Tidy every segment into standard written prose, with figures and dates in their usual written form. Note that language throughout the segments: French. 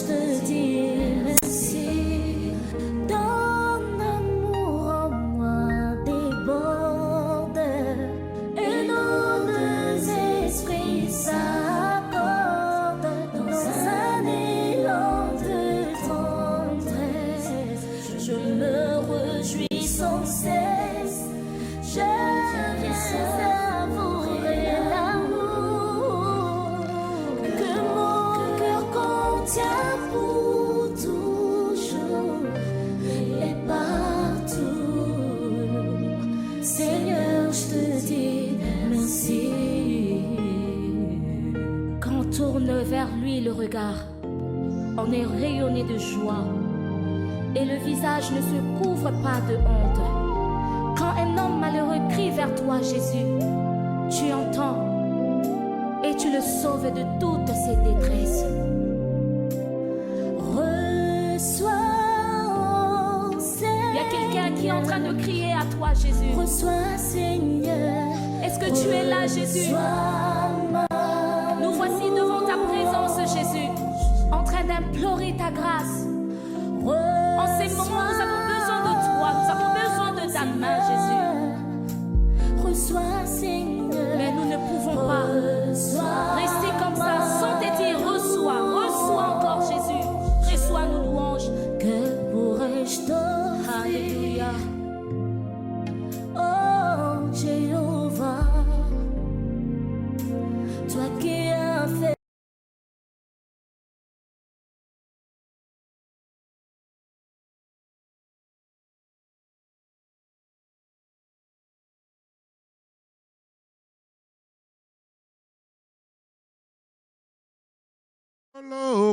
je te dis merci. Ton amour en moi déborde. Et nos deux esprits s'accordent dans un élan de tendresse. Je me réjouis sans cesse. Je viens savourer l'amour que mon cœur contient pour toujours et partout. Seigneur, je te dis merci. Quand on tourne vers lui le regard, on est rayonné de joie et le visage ne se couvre pas de honte. Quand un homme malheureux crie vers toi, Jésus, tu entends et tu le sauves de toutes ses détresses. Reçois, Seigneur. Il y a quelqu'un qui est en train de crier à toi, Jésus. Reçois, Seigneur. Est-ce que tu es là, Jésus? Nous voici devant ta présence, Jésus, en train d'implorer ta grâce. En ces moments, nous avons besoin de toi, nous avons besoin de ta main, Jésus. Reçois, Seigneur. Mais nous ne pouvons pas rester comme ça sans te dire reçois encore, Jésus. Reçois nos louanges. Que pourrais-je t'offrir? Alléluia. Oh, Jéhovah, toi qui as fait.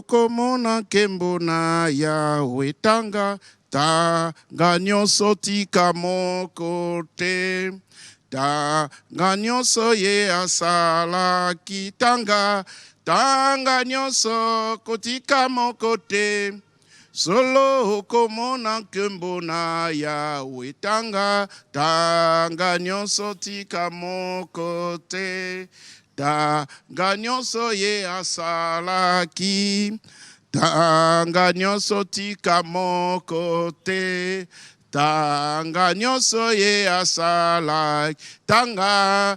Komona kembo na Yahweh tanga tanga nyonso tika moko te tanga nyonso ye asalaki tanga nyonso kotika moko te solo komona kembo na Yahweh tanga nyonso tika moko te tanga nyonso ye asalaki tanga nyonso tika moko te tanga nyonso ye asalaki tanga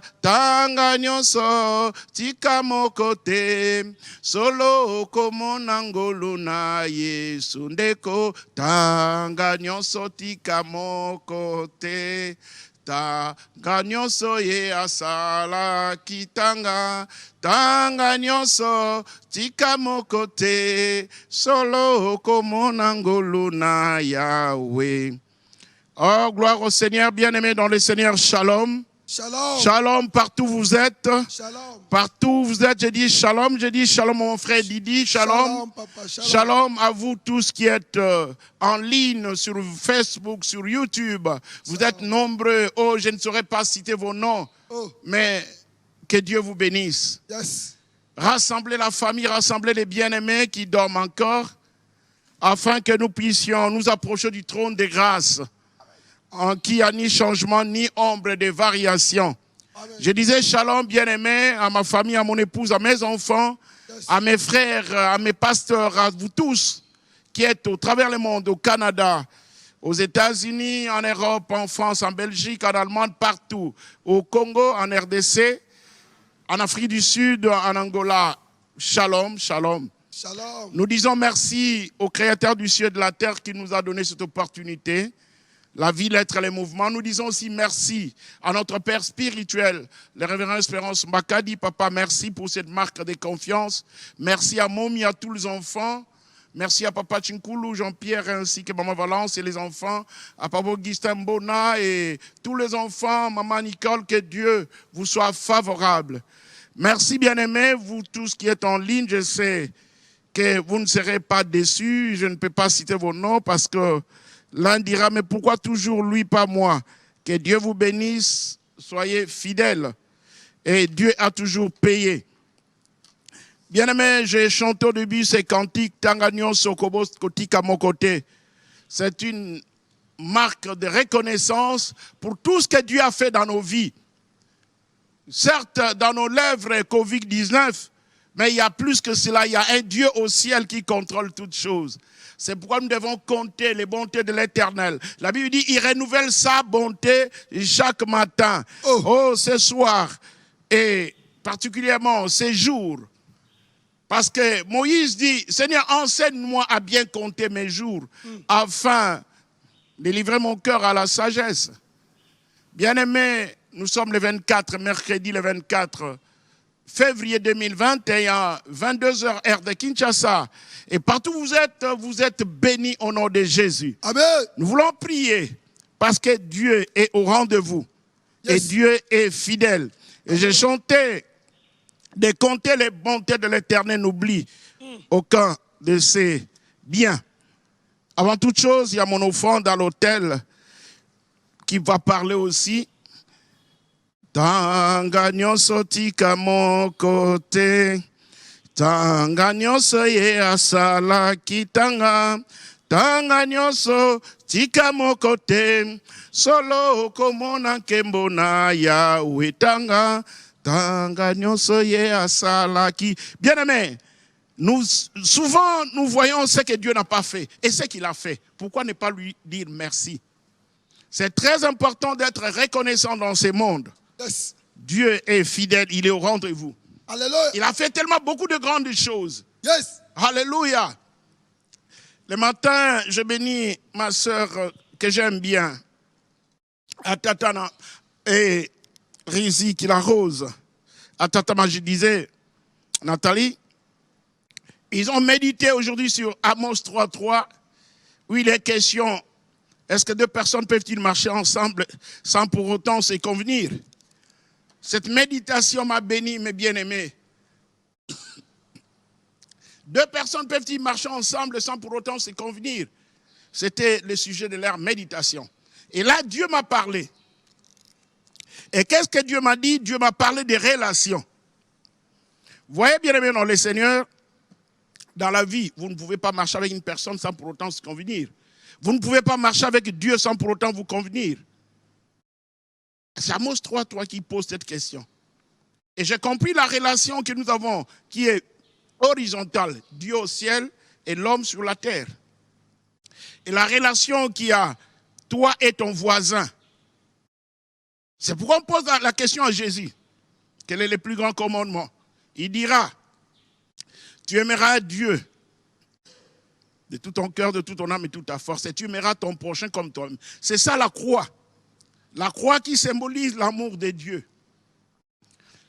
nyonso tika moko te solo komona ngolu na Yesu ndeko tanga nyonso tika moko te tanga nyonso ye asalaki tanga nyonso tika moko te solo komona ngolu na Yahweh. Oh, gloire au Seigneur, bien-aimé dans le Seigneur, shalom. Shalom. Shalom, partout vous êtes. Shalom. Partout vous êtes, je dis shalom mon frère Didi, shalom. Shalom, papa, shalom. Shalom à vous tous qui êtes en ligne sur Facebook, sur YouTube. Vous Shalom. êtes nombreux. Oh, je ne saurais pas citer vos noms, mais que Dieu vous bénisse. Yes. Rassemblez la famille, rassemblez les bien-aimés qui dorment encore, afin que nous puissions nous approcher du trône de grâce, en qui a ni changement, ni ombre de variation. Amen. Je disais shalom bien-aimé à ma famille, à mon épouse, à mes enfants, Yes. à mes frères, à mes pasteurs, à vous tous qui êtes au travers le monde, au Canada, aux États-Unis, en Europe, en France, en Belgique, en Allemagne, partout, au Congo, en RDC, en Afrique du Sud, en Angola. Shalom, shalom. Shalom. Nous disons merci au Créateur du ciel et de la terre qui nous a donné cette opportunité. La vie, l'être et les mouvements. Nous disons aussi merci à notre Père spirituel, le révérend Espérance Makadi. Papa, merci pour cette marque de confiance. Merci à Momi, à tous les enfants. Merci à Papa Chinkoulou, Jean-Pierre, ainsi que Maman Valence et les enfants. À Papa Augustin Bona et tous les enfants. Maman Nicole, que Dieu vous soit favorable. Merci bien-aimés, vous tous qui êtes en ligne. Je sais que vous ne serez pas déçus. Je ne peux pas citer vos noms parce que l'un dira, mais pourquoi toujours lui, pas moi? Que Dieu vous bénisse, soyez fidèles. Et Dieu a toujours payé. Bien-aimé, j'ai chanté au début ces cantiques, Tangagnon Sokobos Kotik à mon côté. C'est une marque de reconnaissance pour tout ce que Dieu a fait dans nos vies. Certes, dans nos lèvres, Covid-19, Mais il y a plus que cela, il y a un Dieu au ciel qui contrôle toutes choses. C'est pourquoi nous devons compter les bontés de l'Éternel. La Bible dit, il renouvelle sa bonté chaque matin. Oh, ce soir, et particulièrement ces jours. Parce que Moïse dit, Seigneur, enseigne-moi à bien compter mes jours, afin de livrer mon cœur à la sagesse. Bien-aimés, nous sommes le 24, mercredi le 24 février 2021, 22h heure de Kinshasa. Et partout où vous êtes bénis au nom de Jésus. Amen. Nous voulons prier parce que Dieu est au rendez-vous. Yes. Et Dieu est fidèle. Et j'ai chanté de compter les bontés de l'Éternel, n'oublie aucun de ses biens. Avant toute chose, il y a mon offrande à l'autel qui va parler aussi. Tanga nyonso tika moko te, tanga nyonso ye asala kitanga, tanga nyonso tika moko te, solo komona nkembo na Yahweh tanga, tanga nyonso ye asala ki. Bien-aimés, souvent nous voyons ce que Dieu n'a pas fait et ce qu'il a fait. Pourquoi ne pas lui dire merci? C'est très important d'être reconnaissant dans ce monde. Yes. Dieu est fidèle, il est au rendez-vous. Alléluia. Il a fait tellement beaucoup de grandes choses. Yes. Alléluia. Le matin, je bénis ma soeur que j'aime bien, à Tatana et Rizi qui l'arrose. À Tatama, je disais, Nathalie, ils ont médité aujourd'hui sur Amos 3.3, où il est question, est-ce que deux personnes peuvent-ils marcher ensemble sans pour autant se convenir? Cette méditation m'a béni, mes bien-aimés. Deux personnes peuvent-ils marcher ensemble sans pour autant se convenir? C'était le sujet de leur méditation. Et là, Dieu m'a parlé. Et qu'est-ce que Dieu m'a dit? Dieu m'a parlé des relations. Vous voyez, bien-aimés, dans le Seigneur, dans la vie, vous ne pouvez pas marcher avec une personne sans pour autant se convenir. Vous ne pouvez pas marcher avec Dieu sans pour autant vous convenir. C'est Amos 3.3 qui pose cette question. Et j'ai compris la relation que nous avons, qui est horizontale, Dieu au ciel et l'homme sur la terre. Et la relation qu'il y a, toi et ton voisin. C'est pourquoi on pose la question à Jésus. Quel est le plus grand commandement? Il dira, tu aimeras Dieu de tout ton cœur, de toute ton âme et toute ta force. Et tu aimeras ton prochain comme toi-même. C'est ça la croix. La croix qui symbolise l'amour de Dieu.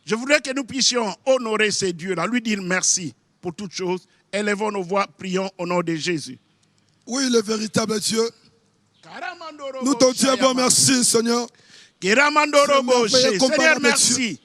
Je voudrais que nous puissions honorer ces dieux-là, lui dire merci pour toutes choses. Élevons nos voix, prions au nom de Jésus. Oui, le véritable Dieu. Nous te disons bon merci, Seigneur. Seigneur, merci.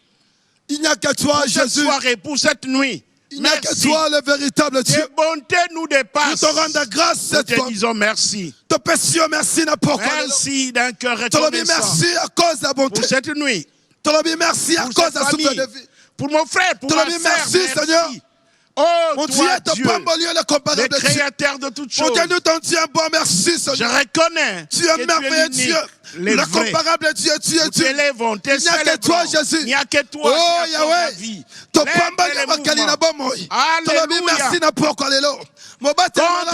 Il n'y a que toi, pour Jésus. Cette soirée, pour cette nuit. Il n'y a que toi, le véritable Dieu. Tes bontés nous dépassent. Nous te rendons grâce cette fois. Nous te disons merci. Te pécions merci n'importe quoi. Merci d'un cœur reconnaissant. Te merci à cause de la bonté. Pour cette nuit. Te merci à cause de la souffle de vie. Pour mon frère, pour ma sœur, merci, Seigneur. Oh, mon toi, Dieu, le créateur de toutes choses. Mon Dieu, nous t'en disons bon merci, Seigneur. Je reconnais tu es merveilleux, Dieu. Le comparable Dieu, tu es Dieu. Il n'y a que toi, Jésus. Il n'y a que toi. Oh, Yahweh. Alléluia. Contre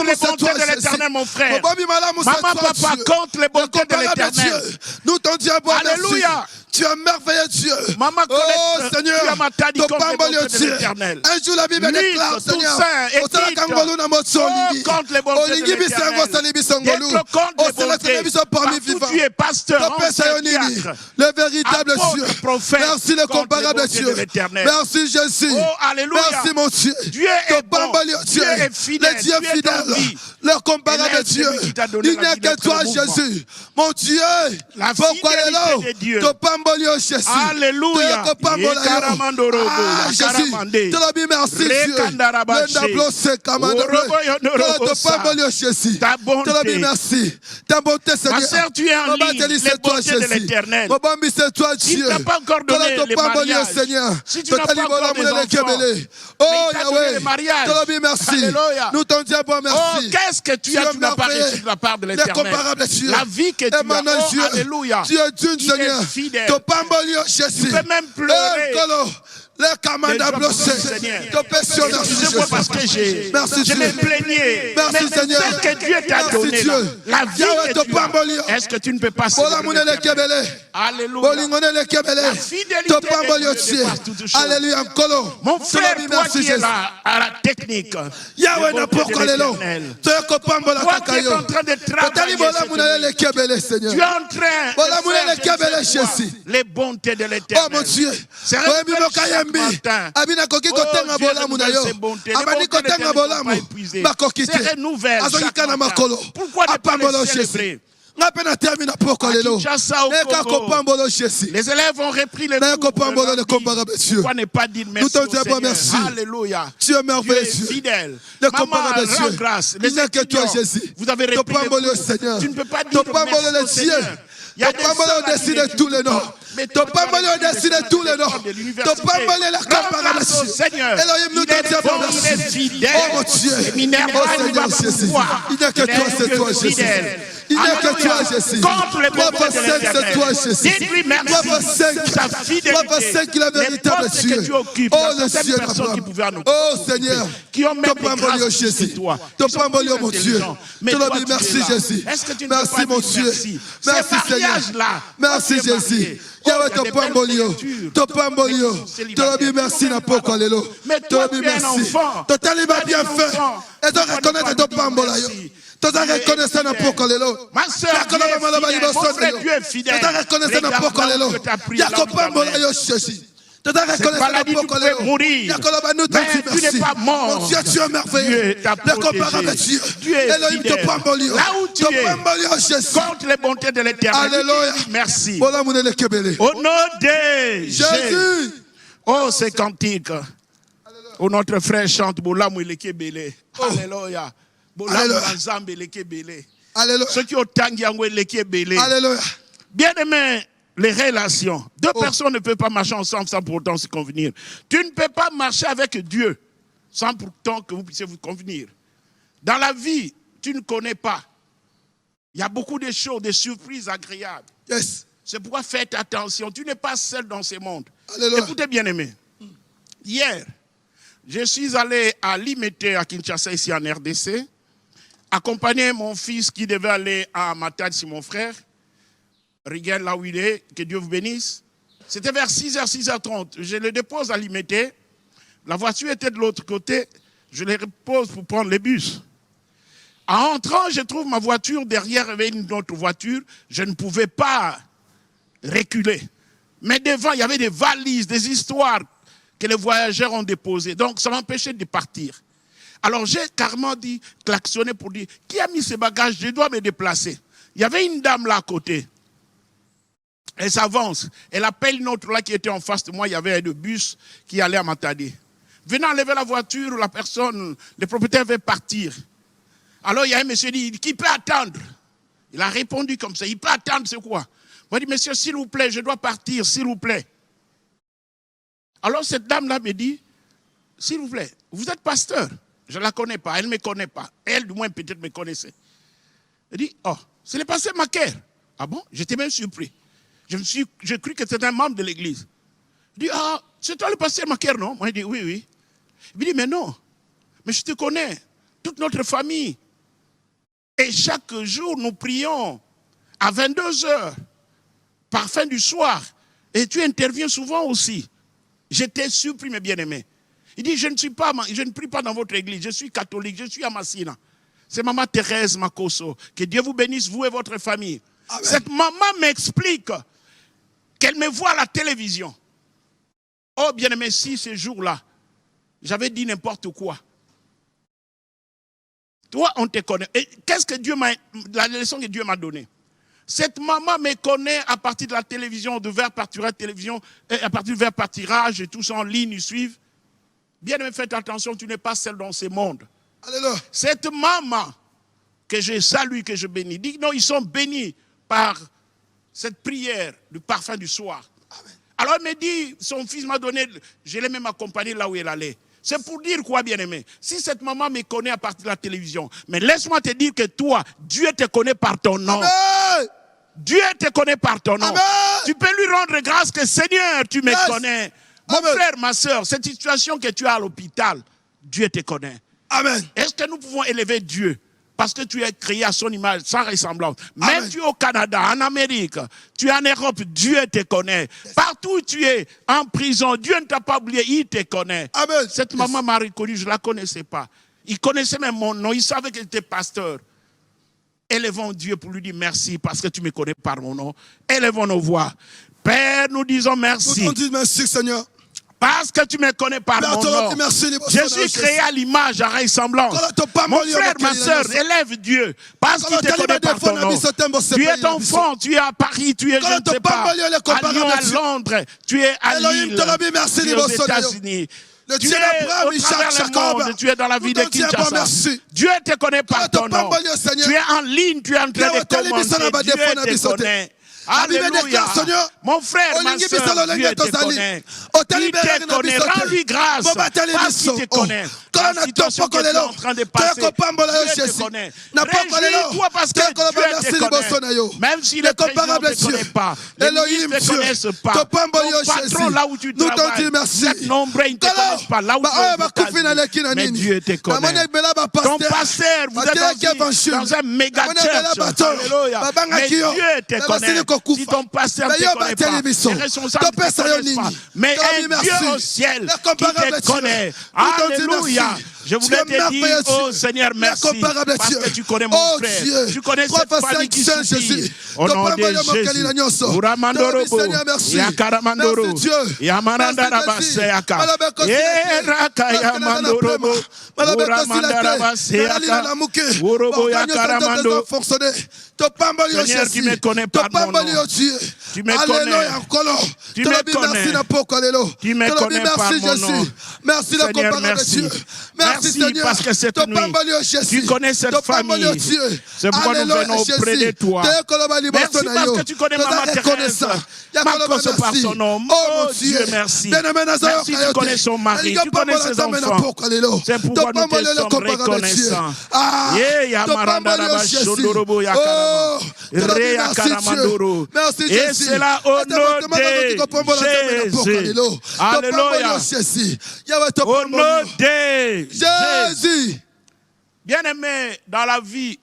les bontés de l'Éternel, mon frère. Maman, papa, contre les bontés de l'Éternel. Nous t'en disons bon merci. Alléluia. Tu es merveilleux, Dieu. Maman, oh, Seigneur, tu as ma taille contre les bontés de l'Éternel. Un jour, la Bible déclare, Seigneur, contre les bontés de l'Éternel. Partout tu es pasteur, le véritable Dieu. Merci le comparable Dieu. Merci Jésus. Oh, alléluia. Merci mon Dieu. Dieu est bon. Dieu est fidèle. Le Dieu fidèle. Le comparable Dieu. Il n'y a que toi, Jésus. Mon Dieu. Pourquoi est là? Alléluia. Jésus. Te la bien merci Dieu. Ta bonté. Te la bien merci. Ta bonté Seigneur. Ma sœur, tu es en ligne. Les bontés de l'Éternel. Si tu n'as pas encore donné les mariages. Si tu n'as pas encore des enfants. Oh Yahweh. Te la bien merci. Nous t'en disons bon merci. Oh, qu'est-ce que tu as, tu n'as pas reçu de la part de l'Éternel. La vie que tu as. Oh, alléluia. Tu es d'une Seigneur. Fidèle. Tu peux même pleurer. Les commandes bloquées. Excusez-moi parce que je me plaignais. Merci Seigneur. Que Dieu t'a donné la vie que tu as. Est-ce que tu ne peux pas célébrer? Alléluia. La fidélité de Dieu dépasse toutes choses. Alléluia. Mon frère, toi qui es là à la technique, toi qui es en train de travailler, tu es en train de faire les bontés de l'Éternel. Oh mon Dieu. C'est renouvelle chaque matin. Pourquoi ne pas les célébrer? Les élèves ont repris les cours. Pourquoi ne pas dire merci au Seigneur? Alléluia. Tu es merveilleux. Tu es fidèle. Maman, rends grâce. Les étudiants, vous avez repris les cours. Tu ne peux pas dire merci au Seigneur. Il y a des gens qui tous les noms. Ton pambole décide tous les noms. Ton pambole la campagne au Seigneur. Elohim nous donne Il est fidèle. Oh mon Dieu. Minerva ne va pas pouvoir. Il n'y a que toi, c'est toi, Jésus. Il n'y a que toi, Jésus. Contre les Papa 5, c'est toi, Jésus. Dites-lui merci. Papa 5, Papa 5, il est véritable Dieu. Oh le Dieu d'Abraham. Oh Seigneur. Qui ont même ton pambole Jésus. Ton pambole mon Dieu. Je te dis merci Jésus. Merci mon Dieu. Merci Seigneur. Merci Jésus. Yahweh ton pambolio, te le dis merci n'a pas collé. Te le dis merci. Ton talibé bien fait. Et tu reconnais ton pambolio. Tu reconnais ça n'a pas collé. Ma soeur, Dieu est fidèle. Tu reconnais ça n'a pas collé. Yahweh pambolio Jésus. Cette maladie, tu peux mourir. Mais tu n'es pas mort. Mon Dieu, tu es merveilleux. Le comparé avec Dieu. Elohim te pambolio. Là où tu es, contre les bontés de l'Éternel. Alléluia. Merci. Au nom de Jésus. Oh, c'est cantique. Oh, notre frère chante. Alléluia. Alléluia. Ceux qui ont tangi en Alléluia. Bien-aimé. Les relations. Deux personnes ne peuvent pas marcher ensemble sans pour autant se convenir. Tu ne peux pas marcher avec Dieu sans pour autant que vous puissiez vous convenir. Dans la vie, tu ne connais pas. Il y a beaucoup de choses, des surprises agréables. Yes. C'est pourquoi faites attention. Tu n'es pas seul dans ce monde. Alléluia. Écoutez bien aimé. Hier, je suis allé à Limete, à Kinshasa, ici en RDC, accompagner mon fils qui devait aller à Matadi, c'est mon frère. Regarde là où il est, que Dieu vous bénisse. C'était vers 6h, 6h30. Je le dépose à Limete. La voiture était de l'autre côté. Je le repose pour prendre le bus. En entrant, je trouve ma voiture. Derrière, il y avait une autre voiture. Je ne pouvais pas reculer. Mais devant, il y avait des valises, des histoires que les voyageurs ont déposées. Donc, ça m'empêchait de partir. Alors, j'ai carrément dit, klaxonné pour dire, qui a mis ces bagages? Je dois me déplacer. Il y avait une dame là à côté. Elle s'avance, elle appelle une autre là qui était en face de moi, il y avait un bus qui allait à Matadi. Venant enlever la voiture, la personne, le propriétaire veut partir. Alors il y a un monsieur qui dit, qui peut attendre? Il a répondu comme ça, il peut attendre, c'est quoi? Moi je dis, monsieur, s'il vous plaît, je dois partir, s'il vous plaît. Alors cette dame-là me dit, s'il vous plaît, vous êtes pasteur? Je ne la connais pas, elle ne me connaît pas. Elle, du moins, peut-être me connaissait. Elle dit, oh, c'est le pasteur Macaire. Ah bon? J'étais même surpris. J'ai cru que c'était un membre de l'église. Il dit, ah, c'est toi le pasteur Macaire, non? Moi, je dis, oui, oui. Il me dit, mais non, mais je te connais, toute notre famille. Et chaque jour, nous prions à 22h, par fin du soir. Et tu interviens souvent aussi. J'étais surpris, mes bien-aimés. Il dit, je ne prie pas dans votre église, je suis catholique, je suis à Massina. C'est Maman Thérèse Makoso. Que Dieu vous bénisse, vous et votre famille. Amen. Cette maman m'explique qu'elle me voit à la télévision. Oh, bien-aimé, si ce jour-là, j'avais dit n'importe quoi. Toi, on te connaît. Et qu'est-ce que Dieu la leçon que Dieu m'a donnée? Cette maman me connaît à partir de la télévision, de Vers Partirage, télévision, à partir de Vers Partirage et tout ça en ligne, ils suivent. Bien-aimé, faites attention, tu n'es pas seul dans ce monde. Alléluia. Cette maman que je salue, que je bénis, dit non, ils sont bénis par cette prière du parfum du soir. Amen. Alors elle me dit, son fils m'a donné, je l'ai même accompagné là où elle allait. C'est pour dire quoi, bien-aimé? Si cette maman me connaît à partir de la télévision, mais laisse-moi te dire que toi, Dieu te connaît par ton nom. Amen. Dieu te connaît par ton nom. Amen. Tu peux lui rendre grâce que Seigneur, tu me connais. Mon frère, ma soeur, cette situation que tu as à l'hôpital, Dieu te connaît. Amen. Est-ce que nous pouvons élever Dieu? Parce que tu es créé à son image, sans ressemblance. Même tu es au Canada, en Amérique, tu es en Europe, Dieu te connaît. Partout où tu es, en prison, Dieu ne t'a pas oublié, il te connaît. Amen. Cette maman m'a reconnu, je ne la connaissais pas. Il connaissait même mon nom, il savait que j'étais pasteur. Élevons Dieu pour lui dire merci parce que tu me connais par mon nom. Élevons nos voix. Père, nous disons merci. Nous disons merci, Seigneur. Parce que tu me connais par mon nom. Je suis créé à l'image, à ressemblance. Mon frère, ma soeur, élève Dieu. Parce qu'il te connaît par ton nom. Tu es enfant, tu es à Paris, tu es, je ne sais pas, à Lyon, à Londres, tu es à Lille, tu es aux États-Unis. Tu es au travers le monde, tu es dans la vie de Kinshasa. Dieu te connaît par ton nom. Tu es en ligne, tu es en train de commander. Dieu te connaît. Alléluia. Mon frère, ma soeur, Dieu te connaît. Il te connaît. Rends-lui grâce parce qu'il te connaît. La situation que tu es en train de passer, Dieu te connaît. Réjouis-toi parce que Dieu te connaît. Même si les présidents ne te connaissent pas, les ministres ne te connaissent pas, ton patron là où tu travailles, vous êtes nombreux, ils ne te connaissent pas. Là où tu es, mais Dieu te connaît. Ton pasteur, vous êtes dans un méga church. Alléluia. Mais Dieu te connaît. Si ton pasteur ne te connaît pas, les responsables ne te connaissent pas, mais un Dieu au ciel qui te connaît. Alléluia. Je voulais te dire, oh Seigneur, merci, parce que tu connais mon frère. Tu connais cette famille qui souffre. Au nom de Jésus. Uramandorobo, Yakaramandoro, Yamarandarabaseaka, Yeraka Yamandorobo, Uramandarabaseaka, Urobo Yakaramando. Seigneur, tu me connais par mon nom. Tu me connais. Tu me connais. Tu me connais par mon nom. Merci, Seigneur, merci. Merci parce que cette nuit, tu connais cette famille. C'est pourquoi nous venons auprès de toi. Merci parce que tu connais Maman Thérèse. Marcos par son nom. Oh Dieu, merci. Merci, tu connais son mari. Tu connais ses enfants. C'est pourquoi nous te sommes reconnaissants. Et c'est là au nom de Jésus. Alléluia. Au nom de Jésus. Bien-aimé, dans la vie,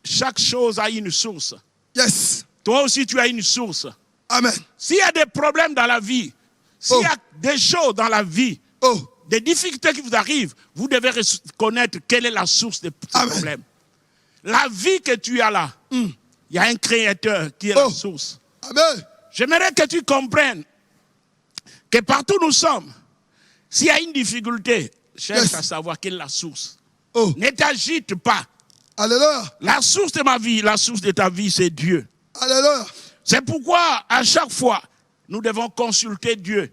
chaque chose a une source. Yes. Toi aussi, tu as une source. Amen. S'il y a des problèmes dans la vie, s'il y a des choses dans la vie, des difficultés qui vous arrivent, vous devez connaître quelle est la source de ces problèmes. La vie que tu as là, il y a un créateur qui est la source. Amen. J'aimerais que tu comprennes que partout où nous sommes, s'il y a une difficulté, cherche à savoir quelle est la source. Ne t'agite pas. Alléluia. La source de ma vie, la source de ta vie, c'est Dieu. Alléluia. C'est pourquoi, à chaque fois, nous devons consulter Dieu.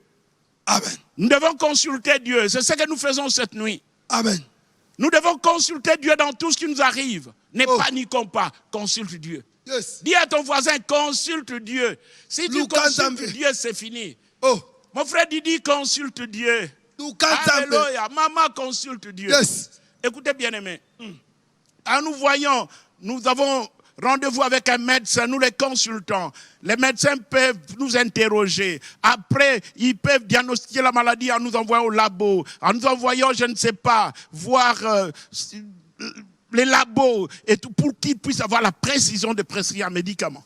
Amen. Nous devons consulter Dieu. C'est ce que nous faisons cette nuit. Amen. Nous devons consulter Dieu dans tout ce qui nous arrive. Ne paniquons pas. Consulte Dieu. Yes. Dis à ton voisin, consulte Dieu. Si tu consultes Dieu, c'est fini. Mon frère Didi, consulte Dieu. Alléluia. Maman, consulte Dieu. Yes. Écoutez bien aimé. En nous voyant, nous avons rendez-vous avec un médecin, nous les consultons. Les médecins peuvent nous interroger. Après, ils peuvent diagnostiquer la maladie en nous envoyant au labo, en nous envoyant, je ne sais pas, voir les labos et tout, pour qu'ils puissent avoir la précision de prescrire un médicament.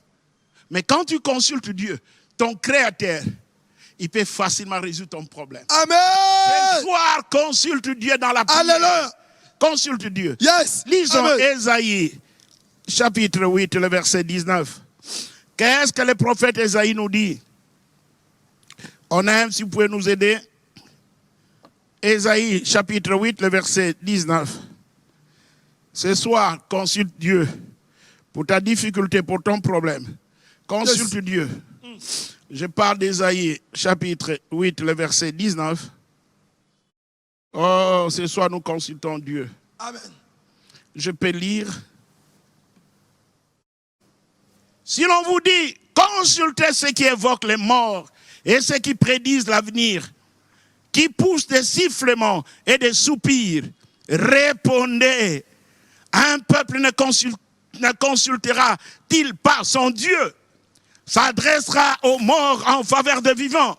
Mais quand tu consultes Dieu, ton créateur, il peut facilement résoudre ton problème. Amen. Ce soir, consulte Dieu dans la prière. Alléluia. Consulte Dieu. Yes. Lisons Ésaïe, chapitre 8, le verset 19. Qu'est-ce que le prophète Ésaïe nous dit? On aime, si vous pouvez nous aider. Ésaïe, chapitre 8, le verset 19. Ce soir, consulte Dieu pour ta difficulté, pour ton problème. Consulte Dieu. Je parle d'Ésaïe, chapitre 8, le verset 19. Oh, ce soir, nous consultons Dieu. Amen. Je peux lire. Si l'on vous dit, consultez ceux qui évoquent les morts et ceux qui prédisent l'avenir, qui poussent des sifflements et des soupirs, répondez, un peuple ne consultera-t-il pas son Dieu? S'adressera aux morts en faveur des vivants.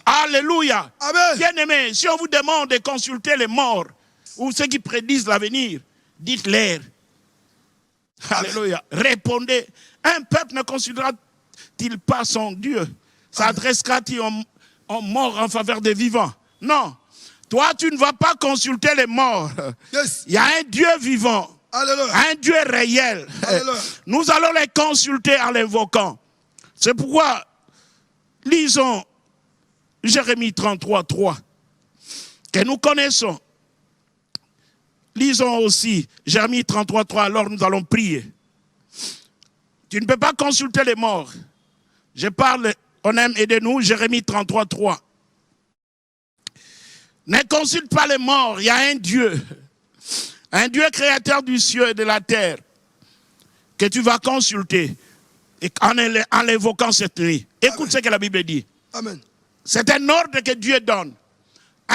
Alléluia. Amen. Bien-aimés, si on vous demande de consulter les morts ou ceux qui prédisent l'avenir, dites-leur. Alléluia. Répondez. Un peuple ne consultera-t-il pas son Dieu? S'adressera-t-il aux morts en faveur des vivants? Non. Toi, tu ne vas pas consulter les morts. Yes. Il y a un Dieu vivant. Alléluia. Un Dieu réel. Alléluia. Nous allons les consulter en l'invoquant. C'est pourquoi, lisons Jérémie 33, 3, que nous connaissons. Lisons aussi Jérémie 33, 3, alors nous allons prier. Tu ne peux pas consulter les morts. Je parle, on aime, aidez-nous, Jérémie 33, 3. Ne consulte pas les morts, il y a un Dieu créateur du ciel et de la terre, que tu vas consulter en l'évoquant cette nuit. Écoute ce que la Bible dit. Amen. C'est un ordre que Dieu donne.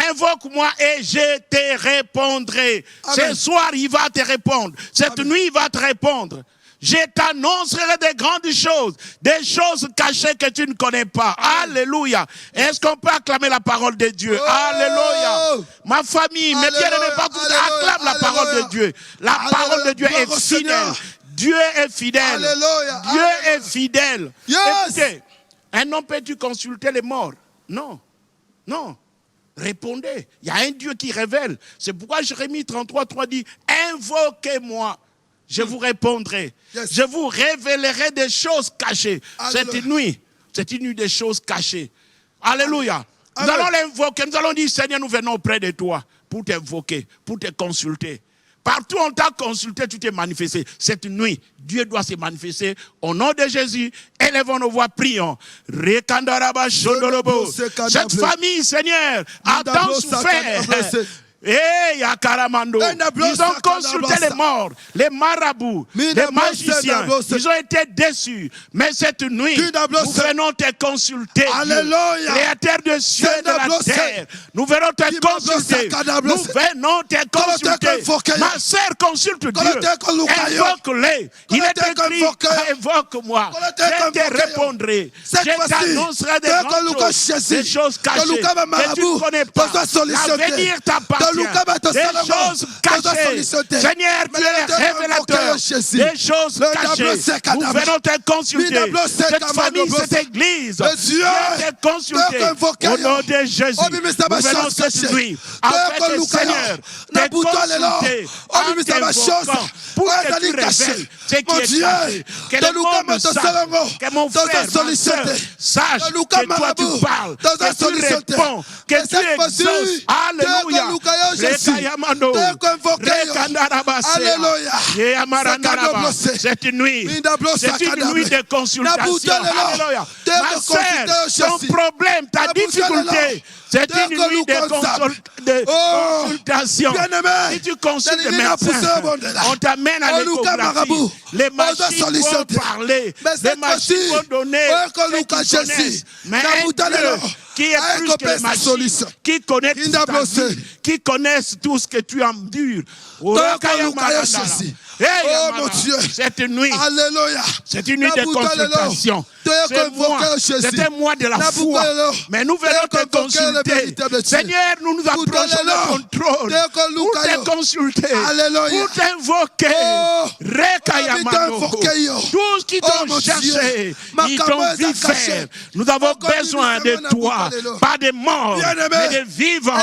Invoque-moi et je te répondrai. Amen. Ce soir, il va te répondre. Cette nuit, il va te répondre. Je t'annoncerai des grandes choses, des choses cachées que tu ne connais pas. Amen. Alléluia. Est-ce qu'on peut acclamer la parole de Dieu? Oh. Alléluia. Ma famille, mes bien-aimés, partout, acclame la parole de Dieu. La parole de Dieu est fidèle. Dieu est fidèle. Alléluia. Dieu est fidèle. Yes. Écoutez, un homme peut-tu consulter les morts? Non. Non. Répondez. Il y a un Dieu qui révèle. C'est pourquoi Jérémie 33, 3 dit, invoquez-moi. Je vous répondrai. Yes. Je vous révélerai des choses cachées. Alléluia. C'est une nuit des choses cachées. Alléluia. Amen. Nous allons l'invoquer. Nous allons dire, Seigneur, nous venons auprès de toi pour t'invoquer, pour te consulter. Partout où on t'a consulté, tu t'es manifesté. Cette nuit, Dieu doit se manifester. Au nom de Jésus, élevons nos voix, prions. Cette famille, Seigneur, a tant souffert. Yakaramando. Ils ont consulté les morts, les marabouts, les magiciens. Ils ont été déçus. Mais cette nuit, nous venons te consulter. Alléluia. Créateur de cieux et de la terre. Nous venons te consulter. Nous venons te consulter. Ma sœur consulte Dieu. Invoque-les. Il est écrit, invoque-moi. Je te répondrai. Je t'annoncerai des choses cachées que tu ne connais pas. L'avenir t'appartient. Des choses cachées. Seigneur, tu es le révélateur. Des choses cachées. Nous venons te consulter. Cette famille, cette église, viens te consulter. Au nom de Jésus, nous venons cette nuit, afin que Seigneur, te consulter en t'invoquant pour que tu révèles ce qui est caché. Que le monde sache, que mon frère, ma soeur, sache que toi tu parles, que tu réponds, que tu exauces. Alléluia. C'est une nuit de consultation. Alléluia. Ma sœur, ton problème, ta difficulté, c'est une nuit de consultation. Si tu consultes les médecins, on t'amène à l'échographie. Les machines vont parler. Les machines vont donner ce qu'ils connaissent. Mais un Dieu qui est plus que les machines, qui connaît toute ta vie, qui connaissent tout ce que tu endures. Oh mon Dieu, cette nuit, c'est une nuit de consultation. C'est un mois de la foi. Mais nous venons te consulter. Seigneur, nous nous approchons de ton trône pour te consulter, pour t'invoquer. Tout ce qui t'ont cherché, ils t'ont vu faire. Nous avons besoin de toi, pas de morts, mais de vivants.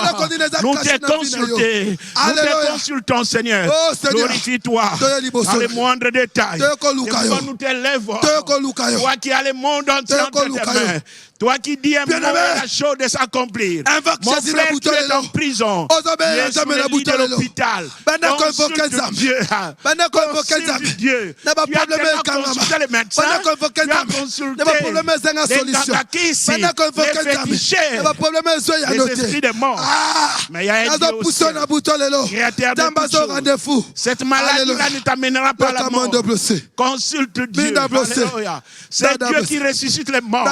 Nous te consultons. Nous te consultons, Seigneur. Glorifie-toi dans les moindres détails. Nous t'élèvons. Toi qui as le monde entier entre tes mains. Toi qui dis un mot, la chose de s'accomplir. Mon frère, tu es en prison. Tu es sur le lit de l'hôpital. Consulte Dieu. Consulte Dieu. Tu as tellement consulté les médecins. Tu as consulté les Takakissi, les féticheurs, les esprits de mort. Mais il y a un Dieu aussi, créateur de toutes choses. Cette maladie-là ne t'amènera pas à la mort. Consulte Dieu. Alléluia. C'est Dieu qui ressuscite les morts.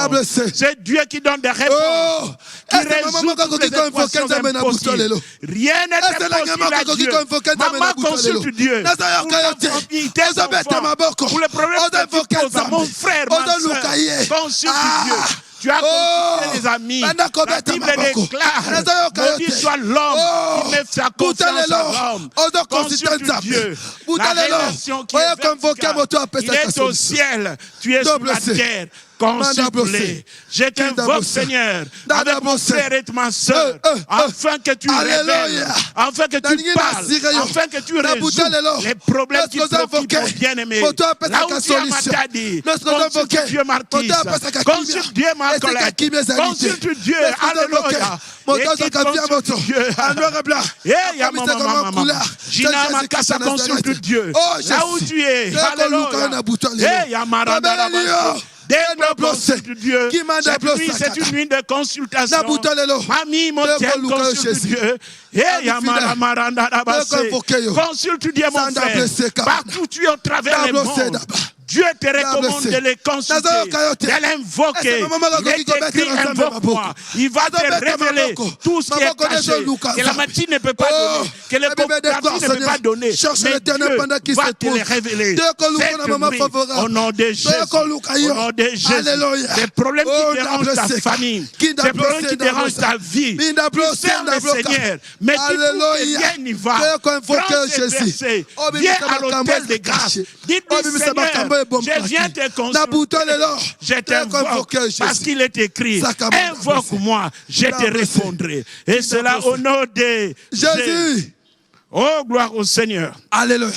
C'est Dieu qui donne des réponses, qui résout toutes les équations impossibles. Rien n'est impossible à Dieu. Maman consulte Dieu pour ta famille, tes enfants, pour les problèmes que tu poses à mon frère, ma soeur. Consulte Dieu. Tu as consulté les amis. La Bible déclare, maudit soit l'homme qui met sa confiance en l'homme. Consulte Dieu. La relation qui est verticale, il est au ciel, tu es sur la terre. Consulte-les. Je t'invoque, Seigneur, avec mon frère et ma soeur, afin que tu révèles, afin que tu parles, afin que tu résous les problèmes qui préoccupent mon bien-aimé. Là où Dieu m'a dit, consulte Dieu Marquis, consulte Dieu ma collègue, consulte Dieu, alléluia. Consulte Dieu. Gina Makassa, consulte Dieu. Là où tu es, alléluia. Consulte Dieu. Cette nuit, c'est une nuit de consultation. Mamie, mon Dieu, consulte Dieu. Consulte Dieu, mon frère. Partout tu es au travers du monde. Dieu te recommande de les consulter, de l'invoquer. Il est écrit, invoque-moi. Il va te révéler tout ce qui est caché, que la machine ne peut pas donner, que le papier ne peut pas donner. Mais Dieu va te les révéler. Au nom de Jésus, au nom de Jésus, des problèmes qui dérangent ta famille, des problèmes qui dérangent ta vie, tu sers le Seigneur, mais tu trouves bien y va. Prends ces versets, viens à l'autel de grâce. Dites-lui, Seigneur, je viens te consulter, je t'invoque parce qu'il est écrit, invoque-moi, je te répondrai. Et cela au nom de Jésus. Oh, gloire au Seigneur. Alléluia.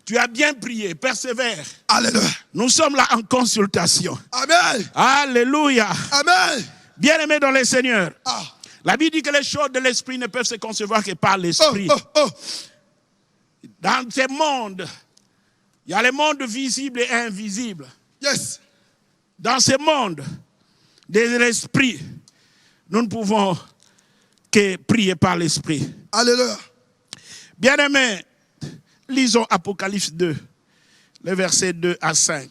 Tu as bien prié, persévère. Alléluia. Nous sommes là en consultation. Amen. Alléluia. Amen. Bien-aimés dans le Seigneur. La Bible dit que les choses de l'esprit ne peuvent se concevoir que par l'esprit. Dans ce monde, il y a le monde visible et invisible. Yes. Dans ce monde de l'esprit, nous ne pouvons que prier par l'esprit. Alléluia. Bien-aimés, lisons Apocalypse 2, les versets 2 à 5.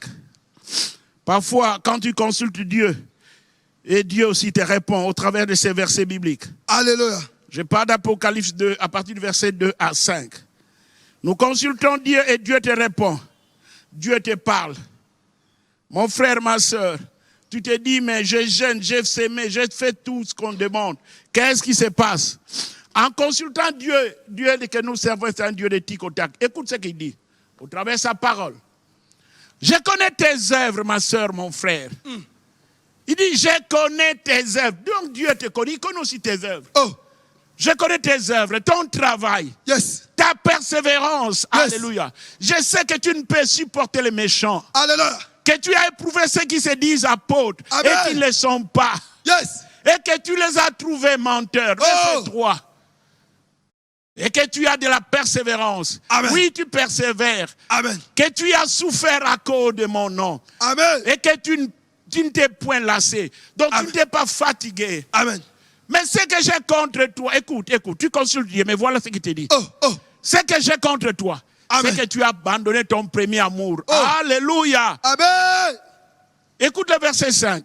Parfois, quand tu consultes Dieu, et Dieu aussi te répond au travers de ces versets bibliques. Alléluia. Je parle d'Apocalypse 2 à partir du verset 2 à 5. Nous consultons Dieu et Dieu te répond. Dieu te parle. Mon frère, ma soeur, tu te dis, mais je gêne, j'ai sémé, j'ai fait tout ce qu'on demande. Qu'est-ce qui se passe? En consultant Dieu, Dieu que nous servons, c'est un Dieu de tic au tac. Écoute ce qu'il dit, au travers de sa parole. Je connais tes œuvres, ma soeur, mon frère. Il dit, je connais tes œuvres. Donc Dieu te connaît, il connaît aussi tes œuvres. Je connais tes œuvres, ton travail, ta persévérance. Alléluia. Je sais que tu ne peux supporter les méchants. Alléluia. Que tu as éprouvé ceux qui se disent apôtres et qui ne le sont pas. Et que tu les as trouvés menteurs. Laisse-toi. Et que tu as de la persévérance. Oui, tu persévères. Que tu as souffert à cause de mon nom. Et que tu ne t'es point lassé. Donc tu ne t'es pas fatigué. Mais ce que j'ai contre toi, écoute, tu consultes Dieu, mais voilà ce qu'il te dit. Ce que j'ai contre toi, c'est que tu as abandonné ton premier amour. Alléluia. Amen. Écoute le verset 5.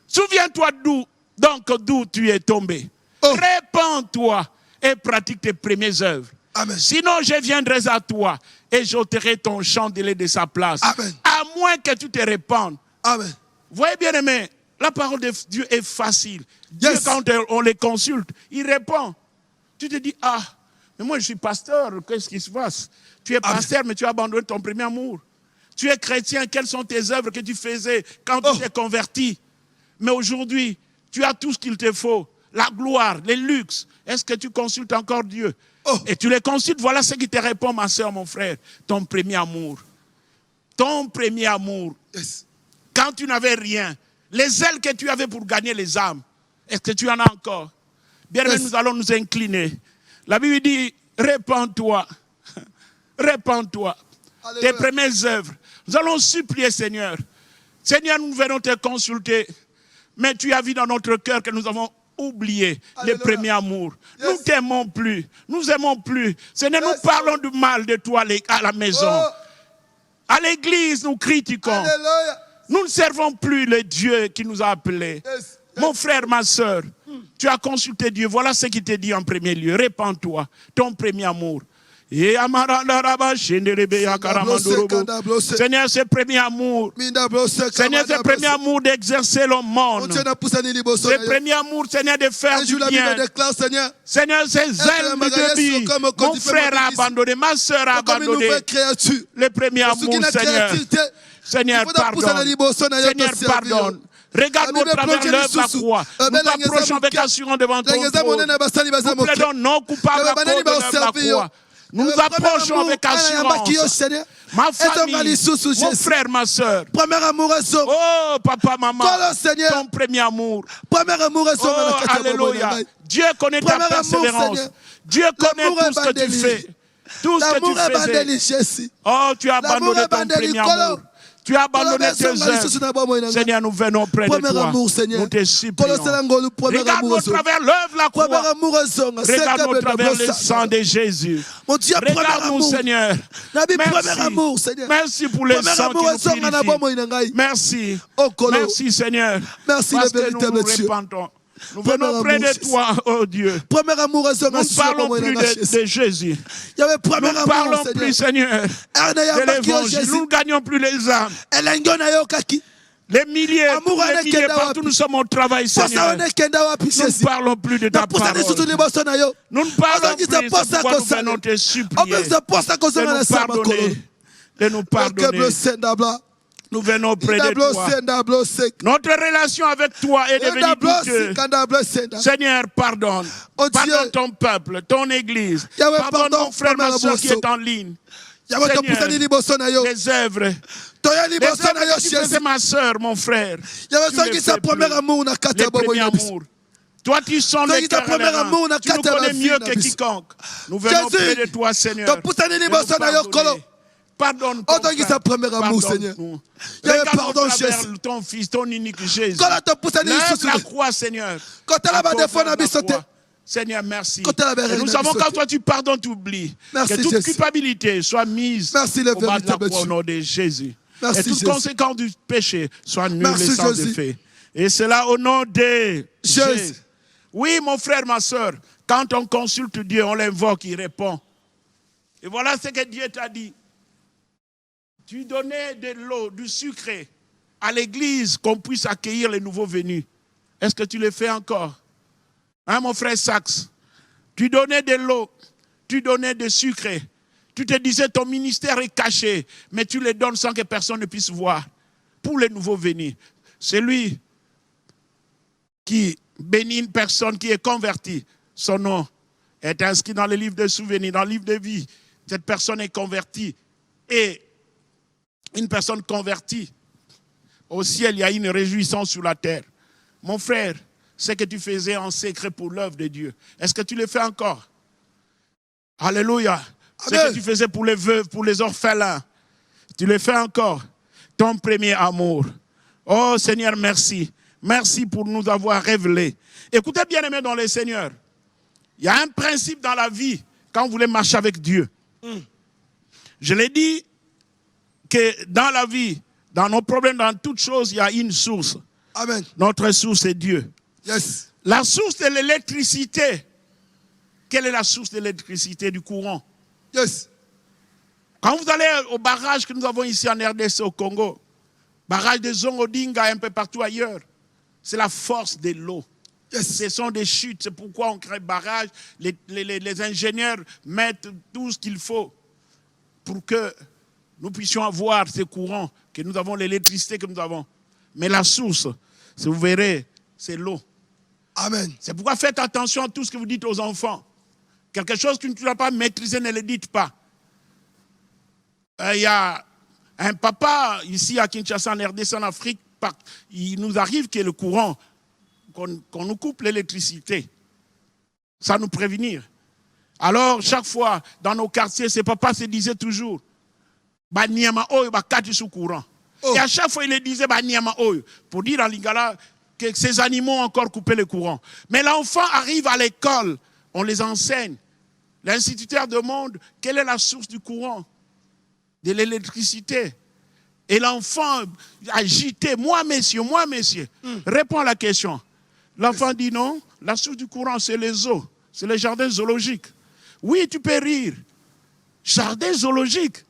Souviens-toi d'où tu es tombé. Répands-toi et pratique tes premières œuvres. Sinon, je viendrai à toi et j'ôterai ton chandelier de sa place. À moins que tu te répandes. Voyez bien aimé, la parole de Dieu est facile. Dieu, quand on les consulte, il répond. Tu te dis, mais moi je suis pasteur, qu'est-ce qui se passe? Tu es pasteur, mais tu as abandonné ton premier amour. Tu es chrétien, quelles sont tes œuvres que tu faisais quand tu t'es converti? Mais aujourd'hui, tu as tout ce qu'il te faut. La gloire, les luxes. Est-ce que tu consultes encore Dieu? Et tu les consultes, voilà ce qui te répond, ma soeur, mon frère. Ton premier amour. Ton premier amour. Quand tu n'avais rien. Les ailes que tu avais pour gagner les âmes. Est-ce que tu en as encore? Bien, nous allons nous incliner. La Bible dit, répands-toi. Répands-toi. Tes premières œuvres. Nous allons supplier, Seigneur. Seigneur, nous venons te consulter. Mais tu as vu dans notre cœur que nous avons oublié le premier amour. Nous ne t'aimons plus. Nous n'aimons plus. Seigneur, nous parlons du mal de toi à la maison. À l'église, nous critiquons. Nous ne servons plus le Dieu qui nous a appelés. Mon frère, ma soeur, tu as consulté Dieu. Voilà ce qu'il te dit en premier lieu. Répands-toi, ton premier amour. Seigneur, ce premier amour. Seigneur, ce premier amour d'exercer le monde. Ce premier amour, Seigneur, de faire du bien. Seigneur, ces ailes de vie. Mon frère a abandonné, ma soeur a abandonné. Le premier amour, Seigneur. Seigneur, pardonne. Seigneur, pardonne. Regarde-nous à travers l'œuvre de la croix. Nous approchons avec assurance devant ton trône. Nous plaidons non coupable à cause de l'œuvre de la croix. Nous nous approchons avec assurance. Ma famille, mon frère, ma soeur. Oh, papa, maman, ton premier amour. Oh, alléluia. Dieu connaît ta persévérance. Dieu connaît tout ce que tu fais. Tout ce que tu faisais. Oh, tu as abandonné ton premier amour. Tu as abandonné tes œuvres. Seigneur, nous venons près de toi. Nous te supplions. Regarde-nous à travers l'œuvre de la croix. Regarde-nous à travers le sang de Jésus. Regarde-nous, Seigneur. Merci. Merci pour le sang qui nous purifie. Merci. Merci, Seigneur. Parce que nous nous repentons. Nous venons près de toi, oh Dieu. Nous ne parlons plus de Jésus. Nous ne parlons plus, Seigneur, de l'évangile. Nous ne gagnons plus les âmes. Les milliers, partout nous sommes au travail, Seigneur. Nous ne parlons plus de ta parole. Nous ne parlons plus, c'est pourquoi nous venons te supplier de nous pardonner. Nous venons près de toi. Notre relation avec toi est devenue douteuse. Seigneur, pardonne. Pardonne ton peuple, ton église. Pardonne mon frère, ma soeur qui est en ligne. Seigneur, les œuvres. Les œuvres que tu faisais, ma soeur, mon frère. Le premier amour. Toi, tu sens l'éternel. Tu nous connais mieux que quiconque. Nous venons près de toi, Seigneur. Pardonne ton Seigneur. Pardonne ton fils, ton unique Jésus. Lève la croix, Seigneur. Seigneur, merci. Et nous savons quand toi tu pardonnes, tu oublies. Que toute culpabilité soit mise au bas de la croix au nom de Jésus. Et toute conséquence du péché soit nulle et sans effet. Et cela au nom de Jésus. Oui, mon frère, ma soeur, quand on consulte Dieu, on l'invoque, il répond. Et voilà ce que Dieu t'a dit. Tu donnais de l'eau, du sucre à l'église qu'on puisse accueillir les nouveaux venus. Est-ce que tu le fais encore? Hein, mon frère Sax? Tu donnais de l'eau, tu donnais du sucre. Tu te disais ton ministère est caché, mais tu le donnes sans que personne ne puisse voir. Pour les nouveaux venus. Celui qui bénit une personne qui est convertie, son nom est inscrit dans le livre de souvenirs, dans le livre de vie. Cette personne est convertie et une personne convertie, au ciel, il y a une réjouissance sur la terre. Mon frère, ce que tu faisais en secret pour l'œuvre de Dieu, est-ce que tu le fais encore? Alléluia. Ce que tu faisais pour les veuves, pour les orphelins, tu le fais encore. Ton premier amour. Oh Seigneur, merci. Merci pour nous avoir révélé. Écoutez bien aimés dans le Seigneur. Il y a un principe dans la vie quand vous voulez marcher avec Dieu. Je l'ai dit, que dans la vie, dans nos problèmes, dans toutes choses, il y a une source. Amen. Notre source est Dieu. Yes. La source de l'électricité. Quelle est la source de l'électricité, du courant? Yes. Quand vous allez au barrage que nous avons ici en RDC au Congo, barrage de Zongodinga un peu partout ailleurs, c'est la force de l'eau. Yes. Ce sont des chutes, c'est pourquoi on crée barrage. Les ingénieurs mettent tout ce qu'il faut pour que nous puissions avoir ces courants, que nous avons, l'électricité que nous avons. Mais la source, vous verrez, c'est l'eau. Amen. C'est pourquoi faites attention à tout ce que vous dites aux enfants. Quelque chose que tu n'as pas maîtrisé, ne le dites pas. Il y a un papa ici à Kinshasa, en RDC, en Afrique, il nous arrive qu'il y ait le courant, qu'on nous coupe l'électricité. Ça nous prévenir. Alors, chaque fois, dans nos quartiers, ces papas se disaient toujours, courant. Et à chaque fois, il disait pour dire en lingala que ces animaux ont encore coupé le courant. Mais l'enfant arrive à l'école, on les enseigne. L'instituteur demande quelle est la source du courant, de l'électricité. Et l'enfant agité, moi messieurs, répond à la question. L'enfant dit non, la source du courant c'est les eaux, c'est les jardins zoologiques. Oui, tu peux rire. Jardin zoologique.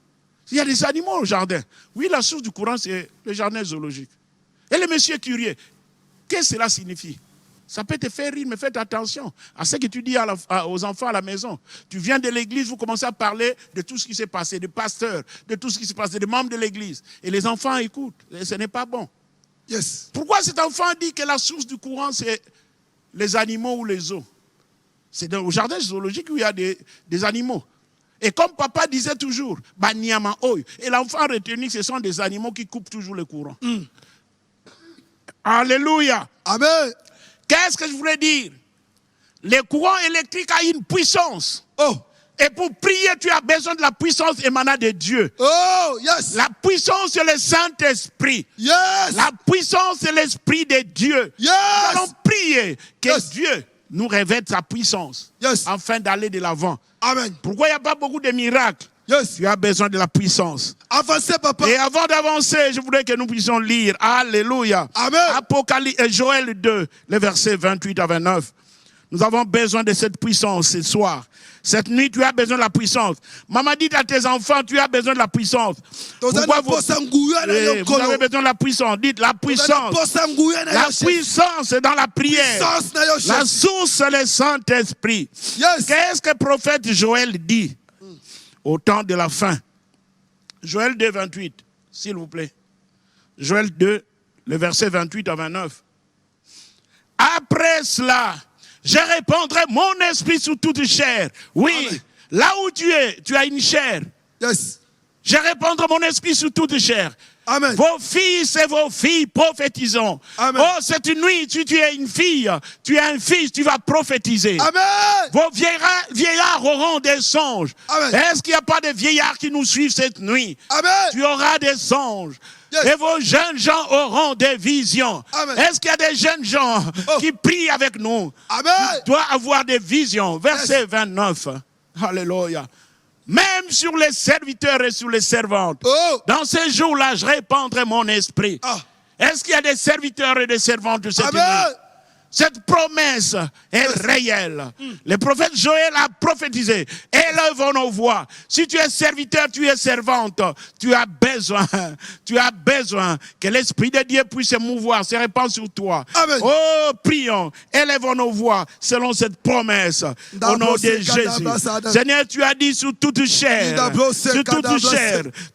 Il y a des animaux au jardin. Oui, la source du courant, c'est le jardin zoologique. Et le monsieur est curieux. Qu'est-ce que cela signifie? Ça peut te faire rire, mais faites attention à ce que tu dis aux enfants à la maison. Tu viens de l'église, vous commencez à parler de tout ce qui s'est passé, des pasteurs, de tout ce qui s'est passé, des membres de l'église. Et les enfants écoutent. Et ce n'est pas bon. Yes. Pourquoi cet enfant dit que la source du courant, c'est les animaux ou les eaux? C'est au jardin zoologique où il y a des animaux. Et comme papa disait toujours, et l'enfant a retenu que ce sont des animaux qui coupent toujours le courant. Alléluia. Amen. Qu'est-ce que je voulais dire? Le courant électrique a une puissance. Oh. Et pour prier, tu as besoin de la puissance émanant de Dieu. Oh, yes. La puissance, c'est le Saint-Esprit. Yes. La puissance, c'est l'Esprit de Dieu. Yes. Nous allons prier que Dieu nous révèle sa puissance. Yes. Afin d'aller de l'avant. Amen. Pourquoi il n'y a pas beaucoup de miracles? Yes. Tu as besoin de la puissance. Avancez, papa. Et avant d'avancer, je voudrais que nous puissions lire. Alléluia. Amen. Apocalypse, Joël 2, les versets 28 à 29. Nous avons besoin de cette puissance ce soir. Cette nuit, tu as besoin de la puissance. Maman dit à tes enfants, tu as besoin de la puissance. Pourquoi vous avez besoin de la puissance? Dites la puissance. La puissance est dans la prière. La source, c'est le Saint-Esprit. Yes. Qu'est-ce que le prophète Joël dit au temps de la fin? Joël 2, 28, s'il vous plaît. Joël 2, le verset 28 à 29. Après cela, je répandrai mon esprit sur toute chair. Oui, amen. Là où tu es, tu as une chair. Yes. Je répandrai mon esprit sur toute chair. Amen. Vos fils et vos filles prophétiseront. Amen. Oh, cette nuit, si tu es une fille, tu es un fils, tu vas prophétiser. Amen. Vos vieillards auront des songes. Est-ce qu'il n'y a pas de vieillards qui nous suivent cette nuit? Amen. Tu auras des songes. Yes. Et vos jeunes gens auront des visions. Est-ce qu'il y a des jeunes gens qui prient avec nous? Amen. Tu dois avoir des visions. Verset 29. Alléluia. Même sur les serviteurs et sur les servantes. Dans ces jours-là, je répandrai mon esprit. Est-ce qu'il y a des serviteurs et des servantes de cette nuit? Cette promesse est réelle. Le prophète Joël a prophétisé. Élevons nos voix. Si tu es serviteur, tu es servante, tu as besoin que l'Esprit de Dieu puisse se mouvoir, se répandre sur toi. Amen. Oh, prions, élevons nos voix selon cette promesse. Au nom de Jésus. Seigneur, tu as dit sur toute chair,